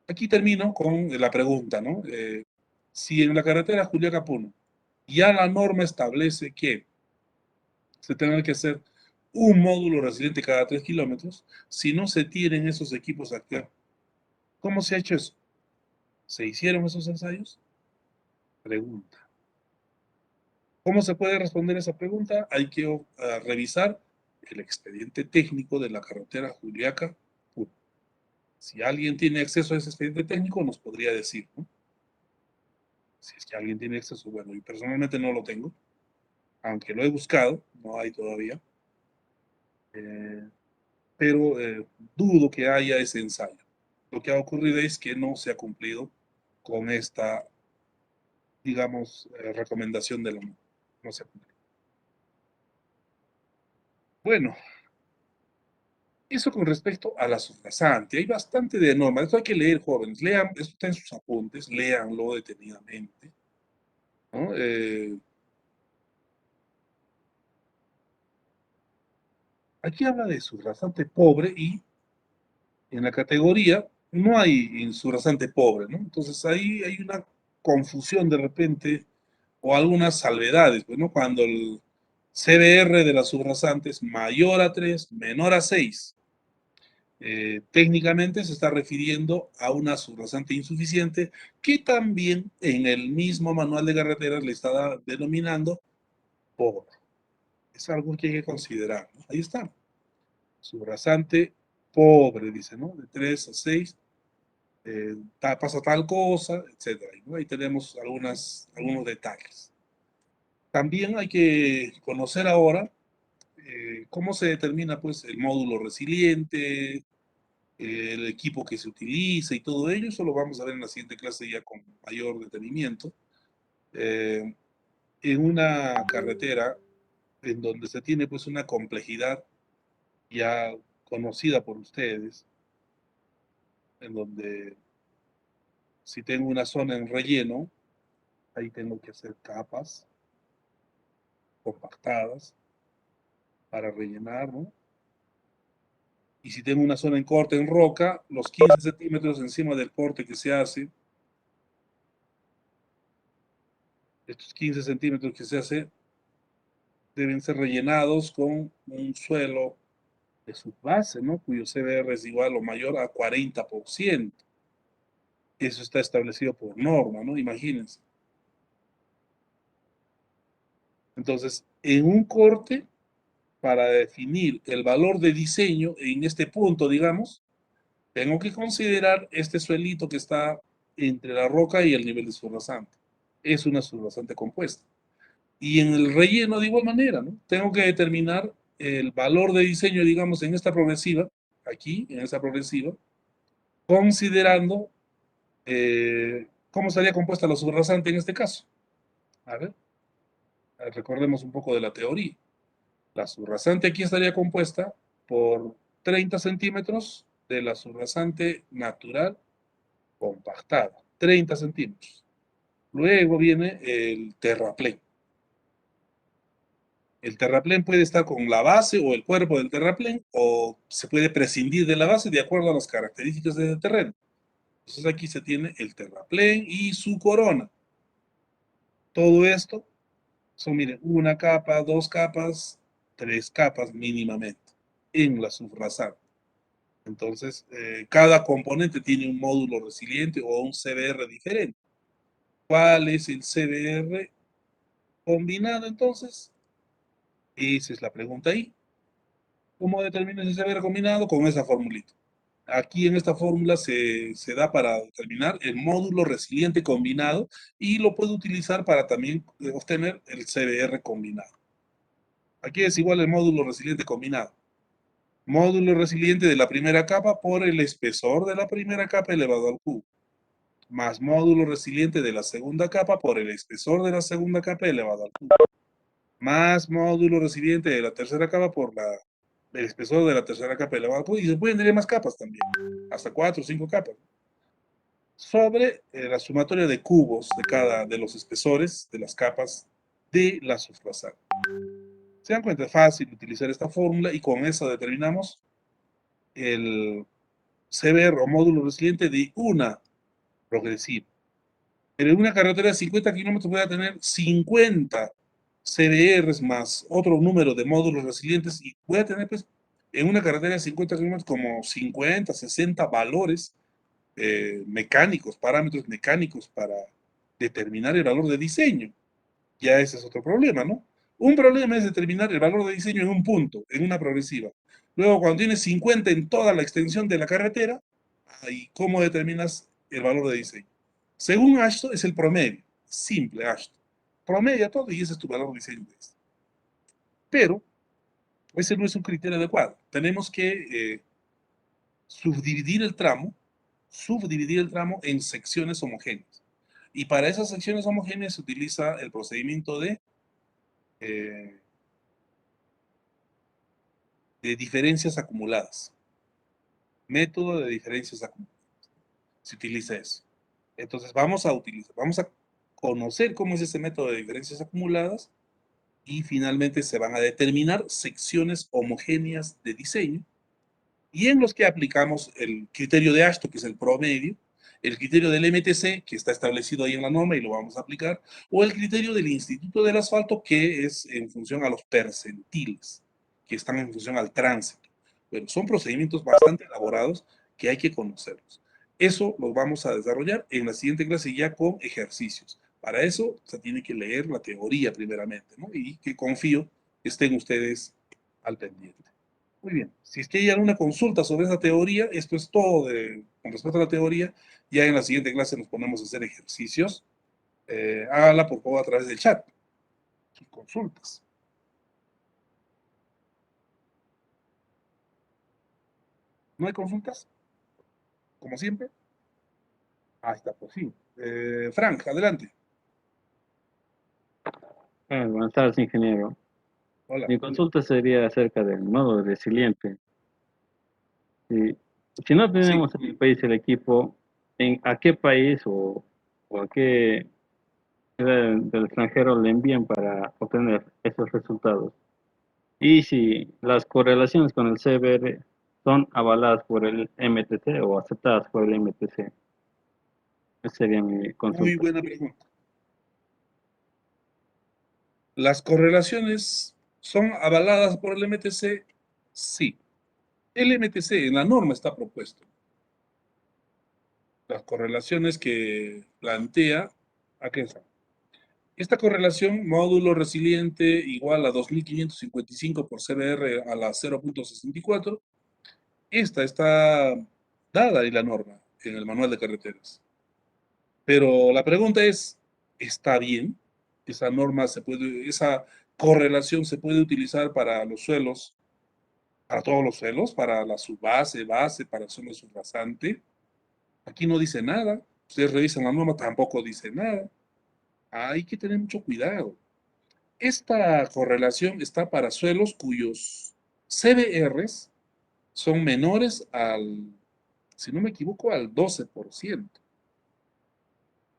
Aquí termino con la pregunta, ¿no? Si en la carretera Juliaca-Puno ya la norma establece que se tenga que hacer un módulo resiliente cada 3 kilómetros, si no se tienen esos equipos acá, ¿cómo se ha hecho eso? ¿Se hicieron esos ensayos? Pregunta. ¿Cómo se puede responder esa pregunta? Hay que revisar el expediente técnico de la carretera Juliaca-Puno. Si alguien tiene acceso a ese expediente técnico, nos podría decir, ¿no? Si es que alguien tiene acceso, bueno, yo personalmente no lo tengo, aunque lo he buscado, no hay todavía, eh, pero dudo que haya ese ensayo. Lo que ha ocurrido es que no se ha cumplido con esta, digamos, recomendación de la norma. No se ha cumplido. Bueno, eso con respecto a la subrasante. Hay bastante de norma. Esto hay que leer, jóvenes. Lean, esto está en sus apuntes, léanlo detenidamente, ¿no? Aquí habla de subrasante pobre y en la categoría no hay subrasante pobre, ¿no? Entonces ahí hay una confusión de repente o algunas salvedades, pues, ¿no? Cuando el CBR de la subrasante es mayor a 3, menor a 6, técnicamente se está refiriendo a una subrasante insuficiente que también en el mismo manual de carreteras le está denominando pobre. Es algo que hay que considerar, ¿no? Ahí está. Subrasante pobre, dice, ¿no? De 3 a 6, pasa tal cosa, etcétera, ¿no? Ahí tenemos algunos detalles. También hay que conocer ahora cómo se determina pues, el módulo resiliente, el equipo que se utiliza y todo ello. Eso lo vamos a ver en la siguiente clase ya con mayor detenimiento. Eh, en una carretera en donde se tiene pues una complejidad ya conocida por ustedes, en donde si tengo una zona en relleno, ahí tengo que hacer capas compactadas para rellenar, ¿no? Y si tengo una zona en corte en roca, los 15 centímetros encima del corte que se hace, estos 15 centímetros que se hace, deben ser rellenados con un suelo de subbase, ¿no? Cuyo CBR es igual o mayor a 40%. Eso está establecido por norma, ¿no? Imagínense. Entonces, en un corte, para definir el valor de diseño, en este punto, digamos, tengo que considerar este suelito que está entre la roca y el nivel de subrasante. Es una subrasante compuesta. Y en el relleno de igual manera, ¿no? Tengo que determinar el valor de diseño, digamos, en esta progresiva, aquí, en esta progresiva, considerando cómo estaría compuesta la subrasante en este caso. A ver, recordemos un poco de la teoría. La subrasante aquí estaría compuesta por 30 centímetros de la subrasante natural compactada. 30 centímetros. Luego viene el terraplén. El terraplén puede estar con la base o el cuerpo del terraplén, o se puede prescindir de la base de acuerdo a las características del terreno. Entonces aquí se tiene el terraplén y su corona. Todo esto son, miren, una capa, dos capas, tres capas mínimamente en la subrasante. Entonces, cada componente tiene un módulo resiliente o un CBR diferente. ¿Cuál es el CBR combinado entonces? Esa es la pregunta ahí. ¿Cómo determina ese CBR combinado? Con esa formulita. Aquí en esta fórmula se da para determinar el módulo resiliente combinado y lo puedo utilizar para también obtener el CBR combinado. Aquí es igual el módulo resiliente combinado. Módulo resiliente de la primera capa por el espesor de la primera capa elevado al cubo, más módulo resiliente de la segunda capa por el espesor de la segunda capa elevado al cubo, más módulo resiliente de la tercera capa por el espesor de la tercera capa elevado al cubo, y se pueden tener más capas también, hasta 4 o 5 capas, sobre la sumatoria de cubos de cada de los espesores de las capas de la subfrasal. Se dan cuenta, es fácil utilizar esta fórmula y con eso determinamos el CBR o módulo resiliente de una progresiva. Pero en una carretera de 50 kilómetros voy a tener 50 CBRs más otro número de módulos resilientes y voy a tener, pues, en una carretera de 50 kilómetros como 50, 60 valores mecánicos, parámetros mecánicos para determinar el valor de diseño. Ya ese es otro problema, ¿no? Un problema es determinar el valor de diseño en un punto, en una progresiva. Luego, cuando tienes 50 en toda la extensión de la carretera, ¿y cómo determinas el valor de diseño? Según Ashton, es el promedio. Simple, Ashton. Promedia todo y ese es tu valor de diseño. Pero ese no es un criterio adecuado. Tenemos que subdividir el tramo en secciones homogéneas. Y para esas secciones homogéneas se utiliza el procedimiento eh, de diferencias acumuladas. Método de diferencias acumuladas. Se utiliza eso. Entonces vamos a conocer cómo es ese método de diferencias acumuladas y finalmente se van a determinar secciones homogéneas de diseño y en los que aplicamos el criterio de Ashton, que es el promedio, el criterio del MTC, que está establecido ahí en la norma y lo vamos a aplicar, o el criterio del Instituto del Asfalto, que es en función a los percentiles, que están en función al tránsito. Bueno, son procedimientos bastante elaborados que hay que conocerlos. Eso lo vamos a desarrollar en la siguiente clase ya con ejercicios. Para eso se tiene que leer la teoría primeramente, ¿no? Y que confío que estén ustedes al pendiente. Muy bien. Si es que hay alguna consulta sobre esa teoría, esto es todo con respecto a la teoría. Ya en la siguiente clase nos ponemos a hacer ejercicios. Háganla por favor a través del chat. Sus consultas. ¿No hay consultas? Como siempre. Ah, está, pues sí. Frank, adelante. Buenas tardes, ingeniero. Hola. Mi consulta sería acerca del modo resiliente. Si, si no Sí. tenemos en el país el equipo, ¿a qué país o a qué ciudad del extranjero le envían para obtener esos resultados? Y si las correlaciones con el CBR son avaladas por el MTC o aceptadas por el MTC. Esa sería mi Muy consulta. buena pregunta. Las correlaciones ¿Son avaladas por el MTC? Sí. El MTC en la norma está propuesto. Las correlaciones que plantea, aquí están. Esta correlación, módulo resiliente igual a 2555 por CBR a la 0.64, esta está dada en la norma, en el manual de carreteras. Pero la pregunta es, ¿está bien? Esa norma se puede, esa correlación se puede utilizar para los suelos, para todos los suelos, para la subbase, base, para el suelo subrasante. Aquí no dice nada. Ustedes revisan la norma, tampoco dice nada. Hay que tener mucho cuidado. Esta correlación está para suelos cuyos CBRs son menores al, si no me equivoco, al 12%.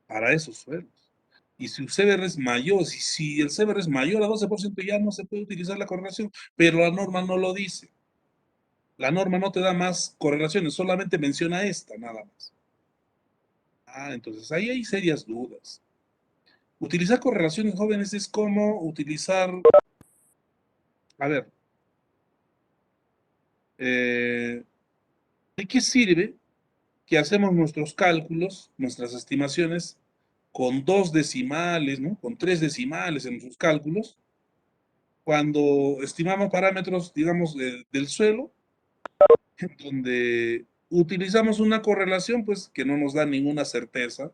Para esos suelos. Y si el CBR es mayor, si el CBR es mayor a 12%, ya no se puede utilizar la correlación, pero la norma no lo dice. La norma no te da más correlaciones, solamente menciona esta, nada más. Entonces ahí hay serias dudas. Utilizar correlaciones jóvenes es como utilizar, a ver, ¿de qué sirve que hacemos nuestros cálculos, nuestras estimaciones con 2 decimales, ¿no? Con 3 decimales en nuestros cálculos, cuando estimamos parámetros, digamos, del suelo, donde utilizamos una correlación, pues, que no nos da ninguna certeza,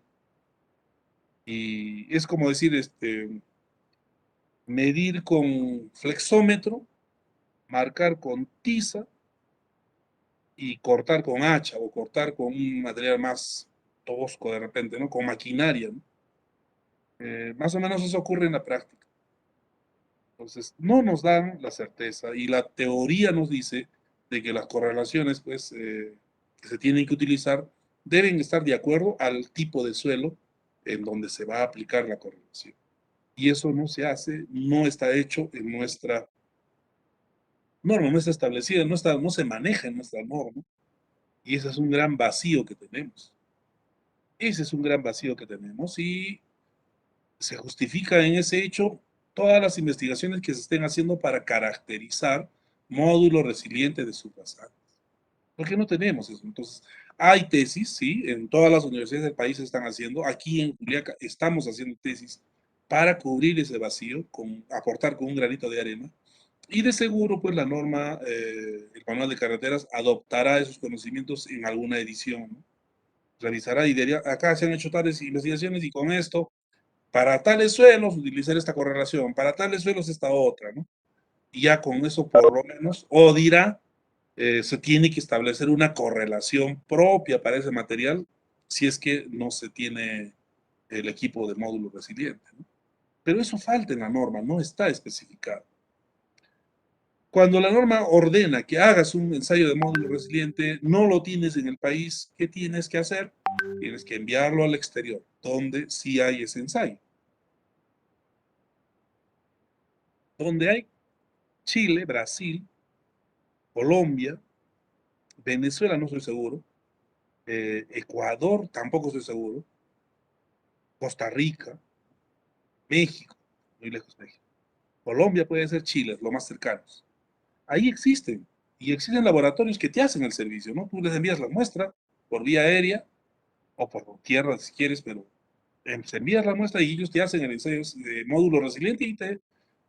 y es como decir, medir con flexómetro, marcar con tiza, y cortar con hacha, o cortar con un material más tosco de repente, ¿no? Con maquinaria, ¿no? Más o menos eso ocurre en la práctica. Entonces, no nos dan la certeza y la teoría nos dice de que las correlaciones, pues, que se tienen que utilizar deben estar de acuerdo al tipo de suelo en donde se va a aplicar la correlación. Y eso no se hace, no está hecho en nuestra norma, no está establecida, no se maneja en nuestra norma. Y ese es un gran vacío que tenemos. Ese es un gran vacío que tenemos y se justifica en ese hecho todas las investigaciones que se estén haciendo para caracterizar módulos resilientes de subbasantes. Porque no tenemos eso. Entonces, hay tesis, sí, en todas las universidades del país se están haciendo. Aquí en Juliaca estamos haciendo tesis para cubrir ese vacío, aportar con un granito de arena. Y de seguro, pues la norma, el manual de carreteras, adoptará esos conocimientos en alguna edición, ¿no? Revisará y diría, acá se han hecho tales investigaciones y con esto para tales suelos utilizar esta correlación, para tales suelos esta otra, ¿no? Y ya con eso por lo menos, o dirá, se tiene que establecer una correlación propia para ese material si es que no se tiene el equipo de módulo resiliente, ¿no? Pero eso falta en la norma, no está especificado. Cuando la norma ordena que hagas un ensayo de módulo resiliente, no lo tienes en el país, ¿qué tienes que hacer? Tienes que enviarlo al exterior, donde sí hay ese ensayo. Donde hay Chile, Brasil, Colombia, Venezuela no estoy seguro, Ecuador tampoco estoy seguro, Costa Rica, México, muy lejos México. Colombia puede ser Chile, lo más cercanos. Ahí existen, y existen laboratorios que te hacen el servicio, ¿no? Tú les envías la muestra por vía aérea o por tierra si quieres, pero se envías la muestra y ellos te hacen el ensayo de módulo resiliente y te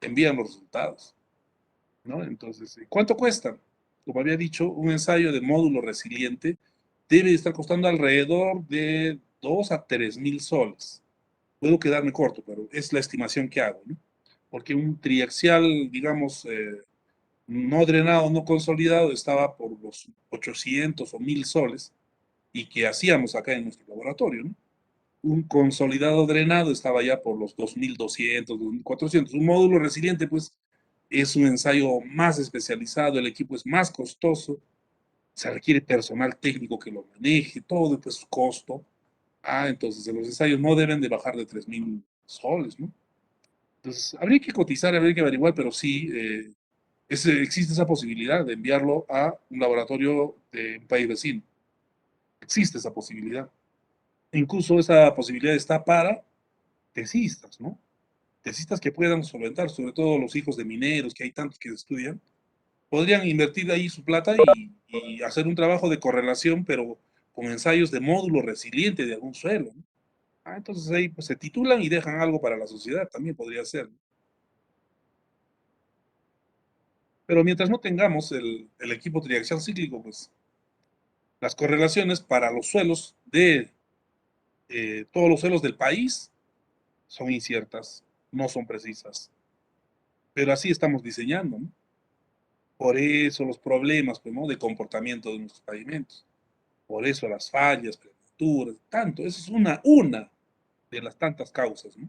envían los resultados, ¿no? Entonces, ¿cuánto cuesta? Como había dicho, un ensayo de módulo resiliente debe estar costando alrededor de 2 a 3 mil soles. Puedo quedarme corto, pero es la estimación que hago, ¿no? Porque un triaxial, digamos, no drenado, no consolidado, estaba por los 800 o 1000 soles y que hacíamos acá en nuestro laboratorio, ¿no? Un consolidado drenado estaba ya por los 2200, 2400. Un módulo resiliente, pues, es un ensayo más especializado, el equipo es más costoso, se requiere personal técnico que lo maneje, todo pues su costo. Entonces los ensayos no deben de bajar de 3000 soles, ¿no? Entonces habría que cotizar, habría que averiguar, pero sí existe esa posibilidad de enviarlo a un laboratorio de un país vecino. Existe esa posibilidad. Incluso esa posibilidad está para tesistas, ¿no? tesistas que puedan solventar, sobre todo los hijos de mineros, que hay tantos que estudian, podrían invertir ahí su plata y hacer un trabajo de correlación, pero con ensayos de módulo resiliente de algún suelo, ¿no? Entonces ahí pues, se titulan y dejan algo para la sociedad, también podría ser, ¿no? Pero mientras no tengamos el equipo triaxial cíclico, pues las correlaciones para los suelos de todos los suelos del país son inciertas, no son precisas. Pero así estamos diseñando, ¿no? Por eso los problemas pues, ¿no? de comportamiento de nuestros pavimentos. Por eso las fallas, prematuras, tanto. Esa es una de las tantas causas, ¿no?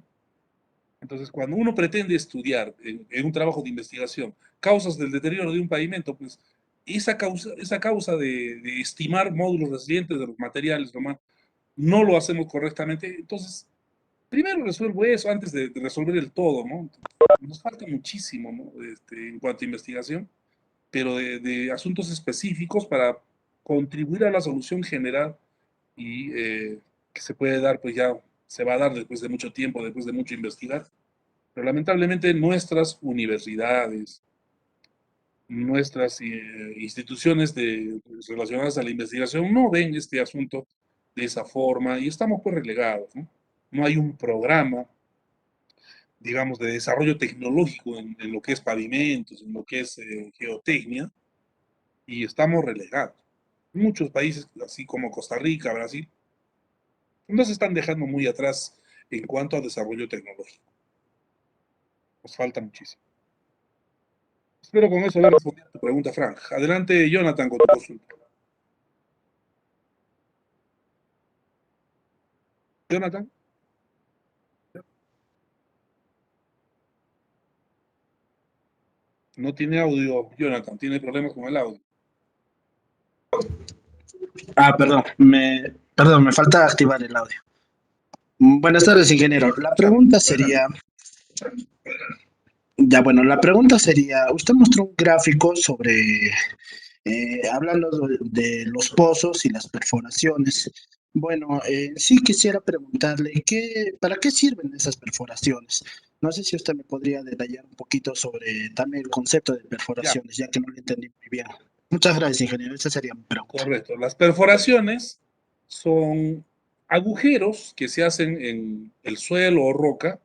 Entonces, cuando uno pretende estudiar en un trabajo de investigación causas del deterioro de un pavimento, pues esa causa de estimar módulos resilientes de los materiales, nomás, no lo hacemos correctamente. Entonces, primero resuelvo eso antes de resolver el todo, ¿no? Nos falta muchísimo, ¿no? En cuanto a investigación, pero de asuntos específicos para contribuir a la solución general y que se puede dar, pues ya se va a dar después de mucho tiempo, después de mucho investigar. Pero lamentablemente nuestras universidades, nuestras instituciones relacionadas a la investigación no ven este asunto de esa forma y estamos pues relegados, ¿no? No hay un programa, digamos, de desarrollo tecnológico en lo que es pavimentos, en lo que es geotecnia, y estamos relegados. Muchos países, así como Costa Rica, Brasil, nos están dejando muy atrás en cuanto a desarrollo tecnológico. Nos falta muchísimo. Espero con eso haber respondido a tu pregunta, Frank. Adelante, Jonathan, con tu consulta. Jonathan, no tiene audio. Jonathan, tiene problemas con el audio. Perdón, me falta activar el audio. Buenas tardes, ingeniero. Sí, te escuchamos. Adelante. La pregunta sería, usted mostró un gráfico sobre, hablando de los pozos y las perforaciones. Bueno, sí quisiera preguntarle, ¿para qué sirven esas perforaciones? No sé si usted me podría detallar un poquito sobre también el concepto de Ya, perforaciones, ya que no lo entendí muy bien. Muchas gracias, ingeniero. Esa sería mi pregunta. correcto. Las perforaciones son agujeros que se hacen en el suelo o roca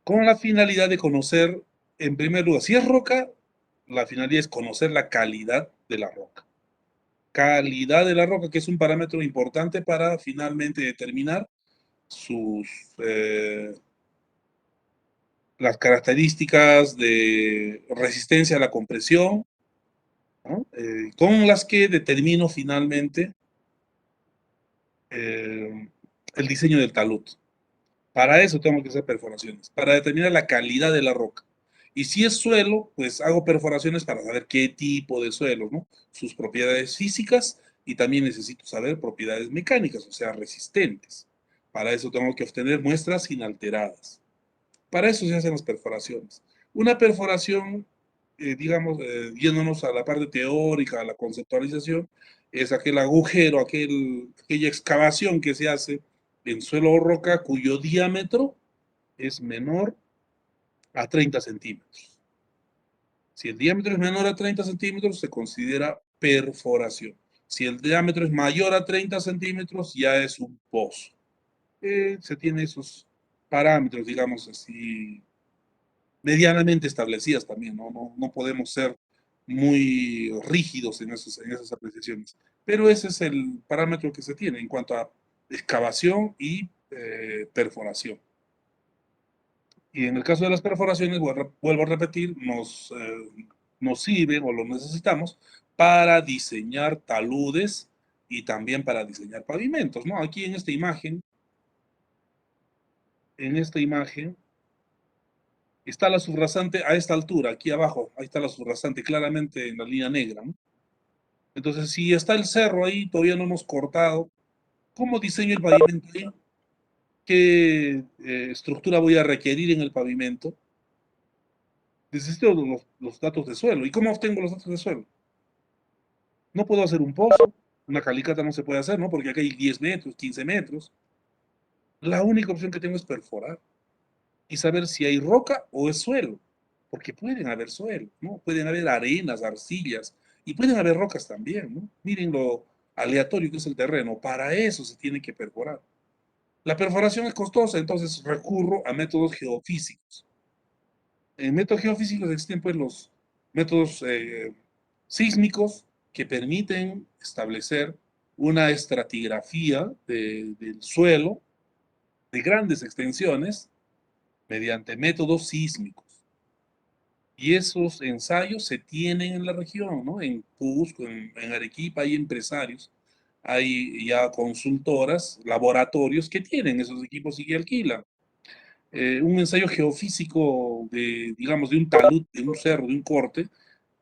con la finalidad de conocer, en primer lugar, si es roca, la finalidad es conocer la calidad de la roca. Calidad de la roca, que es un parámetro importante para finalmente determinar sus, eh, las características de resistencia a la compresión, ¿no? Con las que determino finalmente eh, el diseño del talud. Para eso tengo que hacer perforaciones, para determinar la calidad de la roca. Y si es suelo, pues hago perforaciones para saber qué tipo de suelo, ¿no? Sus propiedades físicas y también necesito saber propiedades mecánicas, o sea, resistentes. Para eso tengo que obtener muestras inalteradas. Para eso se hacen las perforaciones. Una perforación, digamos, yéndonos a la parte teórica, a la conceptualización, es aquel agujero, aquella excavación que se hace en suelo o roca cuyo diámetro es menor a 30 centímetros. Si el diámetro es menor a 30 centímetros, se considera perforación. Si el diámetro es mayor a 30 centímetros, ya es un pozo. Se tiene esos parámetros, digamos así, medianamente establecidas también, ¿no? No podemos ser muy rígidos en esas apreciaciones. Pero ese es el parámetro que se tiene en cuanto a excavación y perforación. Y en el caso de las perforaciones, vuelvo a repetir, nos sirven o lo necesitamos para diseñar taludes y también para diseñar pavimentos, ¿no? Aquí en esta imagen está la subrasante a esta altura, aquí abajo, ahí está la subrasante claramente en la línea negra, ¿no? Entonces, si está el cerro ahí, todavía no hemos cortado, ¿cómo diseño el pavimento ahí? ¿Qué estructura voy a requerir en el pavimento? Necesito los datos de suelo. ¿Y cómo obtengo los datos de suelo? No puedo hacer un pozo, una calicata no se puede hacer, ¿no? Porque aquí hay 10 metros, 15 metros. La única opción que tengo es perforar. y saber si hay roca o es suelo, porque pueden haber suelo, ¿no? Pueden haber arenas, arcillas, y pueden haber rocas también, ¿no? Miren lo aleatorio que es el terreno, para eso se tiene que perforar. La perforación es costosa, entonces recurro a métodos geofísicos. En métodos geofísicos existen pues los métodos sísmicos que permiten establecer una estratigrafía del suelo de grandes extensiones mediante métodos sísmicos. Y esos ensayos se tienen en la región, ¿no? En Cusco, en Arequipa hay empresarios, hay ya consultoras, laboratorios que tienen esos equipos y que alquilan. Un ensayo geofísico de, digamos, de un talud, de un cerro, de un corte,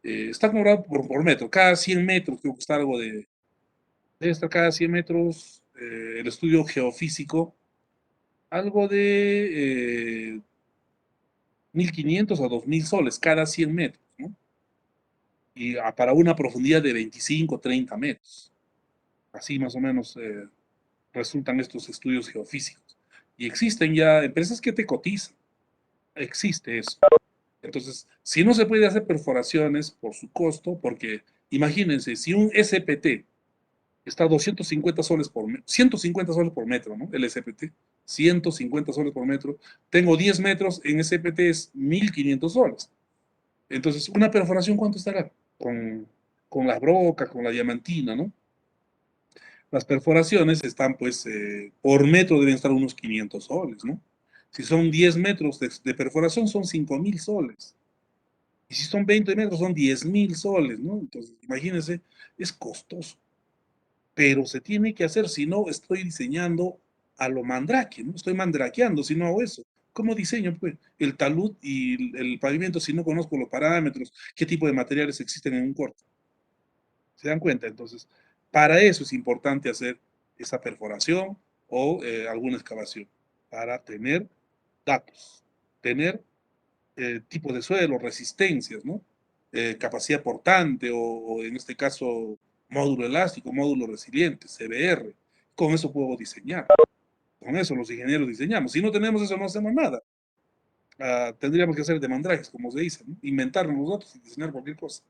está cobrado por metro. Cada 100 metros, creo que está algo debe estar cada 100 metros el estudio geofísico, algo de 1.500 a 2.000 soles cada 100 metros, ¿no? Y para una profundidad de 25, 30 metros. Así más o menos resultan estos estudios geofísicos. Y existen ya empresas que te cotizan. Existe eso. Entonces, si no se puede hacer perforaciones por su costo, porque imagínense, si un SPT está a 250 soles por 150 soles por metro, ¿no? El SPT, 150 soles por metro. Tengo 10 metros, en SPT es 1.500 soles. Entonces, una perforación, ¿cuánto estará? Con la broca, con la diamantina, ¿no? Las perforaciones están, pues, por metro deben estar unos 500 soles, ¿no? Si son 10 metros de perforación, son 5.000 soles. Y si son 20 metros, son 10.000 soles, ¿no? Entonces, imagínense, es costoso. Pero se tiene que hacer, si no, estoy diseñando a lo mandrake, ¿no? Estoy mandrakeando si no hago eso. ¿Cómo diseño, pues, el talud y el pavimento si no conozco los parámetros, qué tipo de materiales existen en un corte? ¿Se dan cuenta? Entonces, para eso es importante hacer esa perforación o alguna excavación, para tener datos, tener tipo de suelo, resistencias, ¿no? Capacidad portante o en este caso módulo elástico, módulo resiliente, CBR. Con eso puedo diseñar. Con eso los ingenieros diseñamos. Si no tenemos eso, no hacemos nada. Tendríamos que hacer demandrajes, como se dice, ¿no? Inventarnos los datos y diseñar cualquier cosa.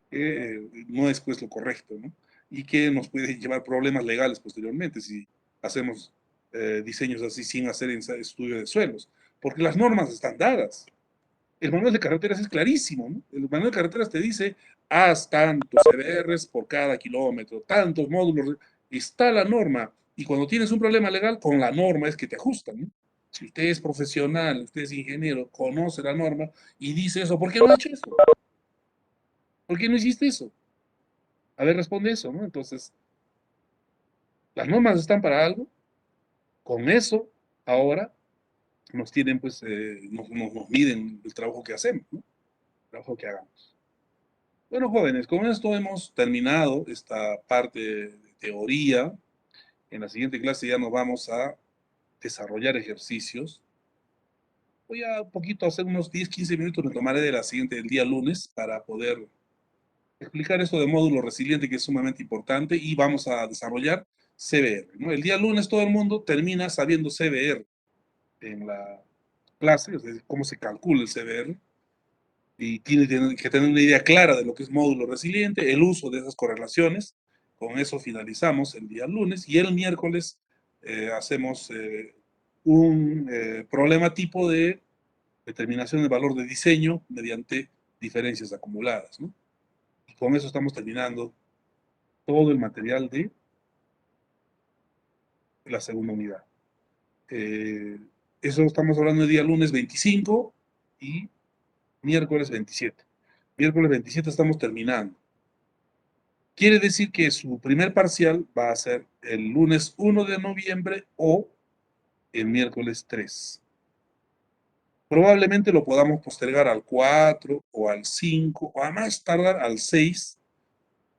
Que no es pues lo correcto, ¿no? Y que nos puede llevar problemas legales posteriormente si hacemos diseños así sin hacer estudio de suelos. Porque las normas están dadas. El manual de carreteras es clarísimo, ¿no? El manual de carreteras te dice, haz tantos CBRs por cada kilómetro, tantos módulos, está la norma, y cuando tienes un problema legal, con la norma es que te ajustan, ¿no? Si usted es profesional, usted es ingeniero, conoce la norma y dice eso, ¿por qué no ha hecho eso? ¿Por qué no hiciste eso? A ver, responde eso, ¿no? Entonces, las normas están para algo, con eso, ahora, nos tienen, pues, nos miden el trabajo que hacemos, ¿no? El trabajo que hagamos. Bueno, jóvenes, con esto hemos terminado esta parte de teoría. En la siguiente clase ya nos vamos a desarrollar ejercicios. Voy a un poquito hacer unos 10, 15 minutos, me tomaré de la siguiente, del día lunes, para poder explicar esto de módulo resiliente, que es sumamente importante, y vamos a desarrollar CBR, ¿no? El día lunes todo el mundo termina sabiendo CBR en la clase, es decir, cómo se calcula el CBR, y tiene que tener una idea clara de lo que es módulo resiliente, el uso de esas correlaciones. Con eso finalizamos el día lunes y el miércoles hacemos un problema tipo de determinación del valor de diseño mediante diferencias acumuladas, ¿no? Y con eso estamos terminando todo el material de la segunda unidad. Eh, Eso estamos hablando del día lunes 25 y miércoles 27. Miércoles 27 estamos terminando. Quiere decir que su primer parcial va a ser el lunes 1 de noviembre o el miércoles 3. Probablemente lo podamos postergar al 4 o al 5 o a más tardar al 6,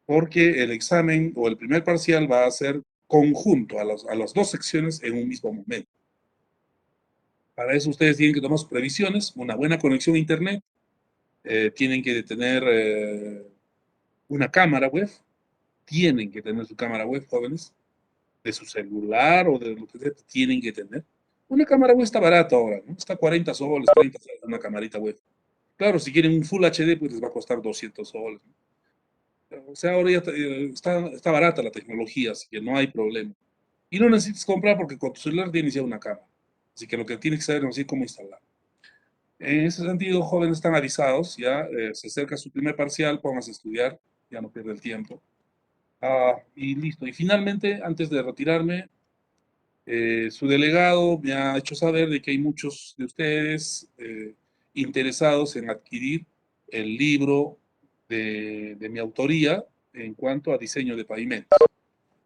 porque el examen o el primer parcial va a ser conjunto a las dos secciones en un mismo momento. Para eso ustedes tienen que tomar sus previsiones, una buena conexión a internet, tienen que tener una cámara web, tienen que tener su cámara web, jóvenes, de su celular o de lo que sea, tienen que tener. Una cámara web está barata ahora, ¿no? Está 40 soles, 30 soles, una camarita web. Claro, si quieren un Full HD, pues les va a costar 200 soles, ¿no? O sea, ahora ya está barata la tecnología, así que no hay problema. Y no necesitas comprar porque con tu celular tienes ya una cámara. Así que lo que tienes que saber es cómo instalar. En ese sentido, jóvenes están avisados, ya se acerca su primer parcial, pónganse a estudiar, ya no pierde el tiempo. Y listo. Y finalmente, antes de retirarme, su delegado me ha hecho saber de que hay muchos de ustedes interesados en adquirir el libro de mi autoría en cuanto a diseño de pavimentos.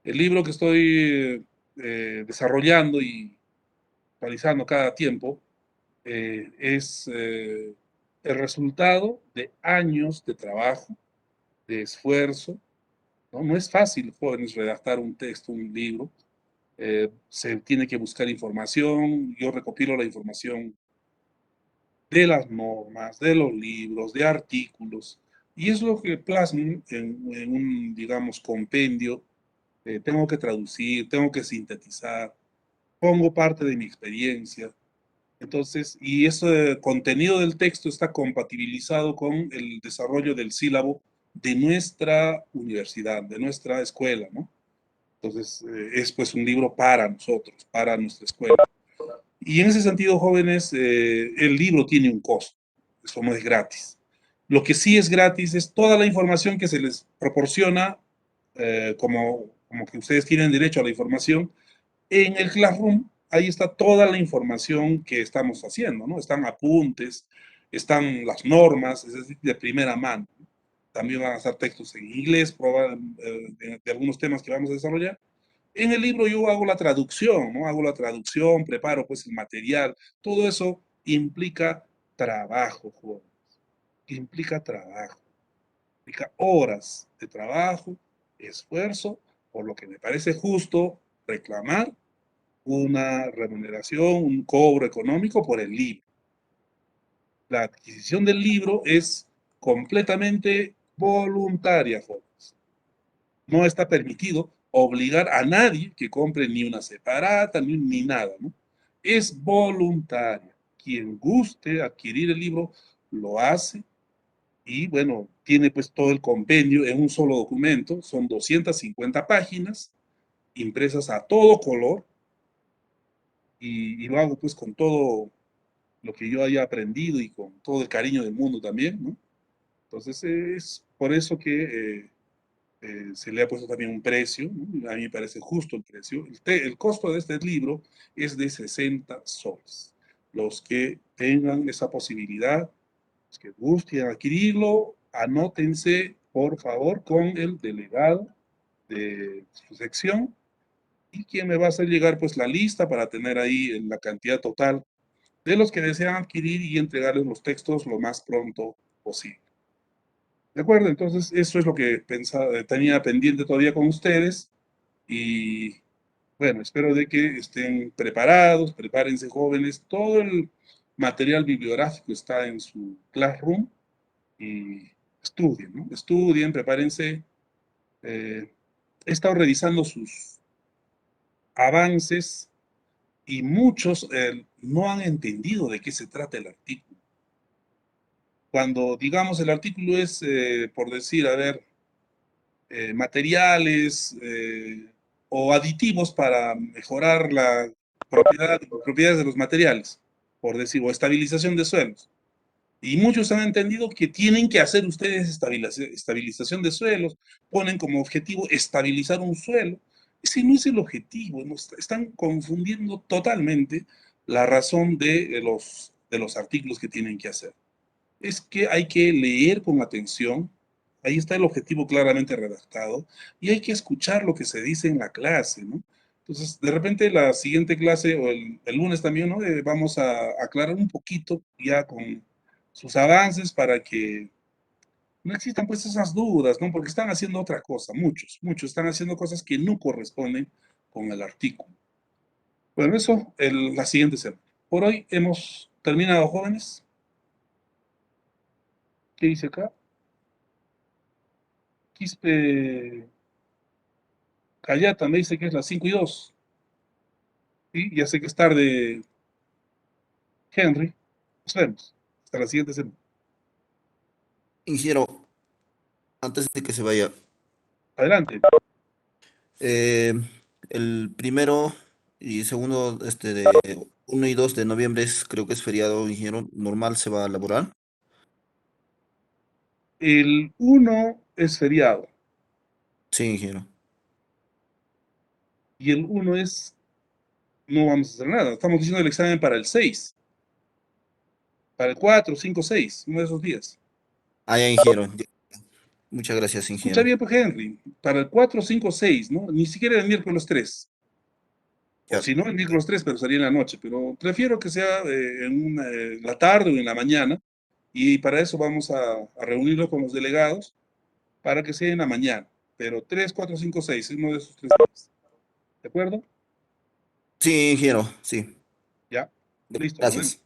El libro que estoy desarrollando y actualizando cada tiempo es el resultado de años de trabajo, de esfuerzo, ¿no? No es fácil, jóvenes, redactar un texto, un libro. Se tiene que buscar información, yo recopilo la información de las normas, de los libros, de artículos, y es lo que plasmo en un, digamos, compendio. Tengo que traducir, tengo que sintetizar, pongo parte de mi experiencia. Entonces, y ese contenido del texto está compatibilizado con el desarrollo del sílabo de nuestra universidad, de nuestra escuela, ¿no? Entonces, es pues un libro para nosotros, para nuestra escuela. Y en ese sentido, jóvenes, el libro tiene un costo, eso no es gratis. Lo que sí es gratis es toda la información que se les proporciona, como que ustedes tienen derecho a la información, en el Classroom. Ahí está toda la información que estamos haciendo, ¿no? Están apuntes, están las normas, es decir, de primera mano. También van a estar textos en inglés, de algunos temas que vamos a desarrollar. En el libro yo hago la traducción, ¿no? Hago la traducción, preparo pues el material. Todo eso implica trabajo, jóvenes. Implica trabajo. Implica horas de trabajo, esfuerzo, por lo que me parece justo reclamar una remuneración, un cobro económico por el libro. La adquisición del libro es completamente voluntaria, jóvenes. No está permitido obligar a nadie que compre ni una separata ni nada, ¿no? Es voluntaria. Quien guste adquirir el libro lo hace y bueno, tiene pues todo el compendio en un solo documento, son 250 páginas impresas a todo color y lo hago pues con todo lo que yo haya aprendido y con todo el cariño del mundo también, ¿no? Entonces es por eso que se le ha puesto también un precio, ¿no? A mí me parece justo el precio. El costo de este libro es de 60 soles. Los que tengan esa posibilidad, los que gusten adquirirlo, anótense por favor con el delegado de su sección y quien me va a hacer llegar pues la lista para tener ahí la cantidad total de los que desean adquirir y entregarles los textos lo más pronto posible. ¿De acuerdo? Entonces, eso es lo que tenía pendiente todavía con ustedes y bueno, espero de que estén preparados, prepárense jóvenes, todo el material bibliográfico está en su Classroom y estudien, ¿no? Estudien, prepárense. He estado revisando sus avances y muchos no han entendido de qué se trata el artículo. Cuando, digamos, el artículo es, por decir, a ver, materiales o aditivos para mejorar la propiedades de los materiales, por decir, o estabilización de suelos. Y muchos han entendido que tienen que hacer ustedes estabilización de suelos, ponen como objetivo estabilizar un suelo. Ese no es el objetivo, están confundiendo totalmente la razón de los artículos que tienen que hacer. Es que hay que leer con atención, ahí está el objetivo claramente redactado, y hay que escuchar lo que se dice en la clase, ¿no? Entonces, de repente la siguiente clase, o el lunes también, ¿no? Vamos a aclarar un poquito ya con sus avances para que no existan pues esas dudas, ¿no? Porque están haciendo otra cosa, muchos están haciendo cosas que no corresponden con el artículo. Bueno, eso la siguiente semana. Por hoy hemos terminado, jóvenes. ¿Qué dice acá? Quispe Callata me dice que es las 5:02. ¿Sí? Ya sé que es tarde Henry, nos vemos. Hasta la siguiente semana. Ingeniero, antes de que se vaya, Adelante. eh, el primero y segundo, de 1 y 2 de noviembre creo que es feriado, ingeniero, normal se va a laborar. El 1 es feriado Sí, ingeniero. y el 1 es, no vamos a hacer nada. Estamos diciendo el examen para el 6, para el 4, 5, 6, uno de esos días. Ah, ya, ingeniero. Muchas gracias, Escucha ingeniero. bien, pues, Henry, para el 4, 5, 6, ¿no? Ni siquiera el miércoles 3. O Ya. si no, el miércoles 3, pero sería en la noche. Pero prefiero que sea en la tarde o en la mañana. Y para eso vamos a reunirlo con los delegados para que sea en la mañana. Pero 3, 4, 5, 6, uno de esos 3 días. ¿De acuerdo? Sí, ingeniero, sí. Ya. Listo, nos vemos. Gracias.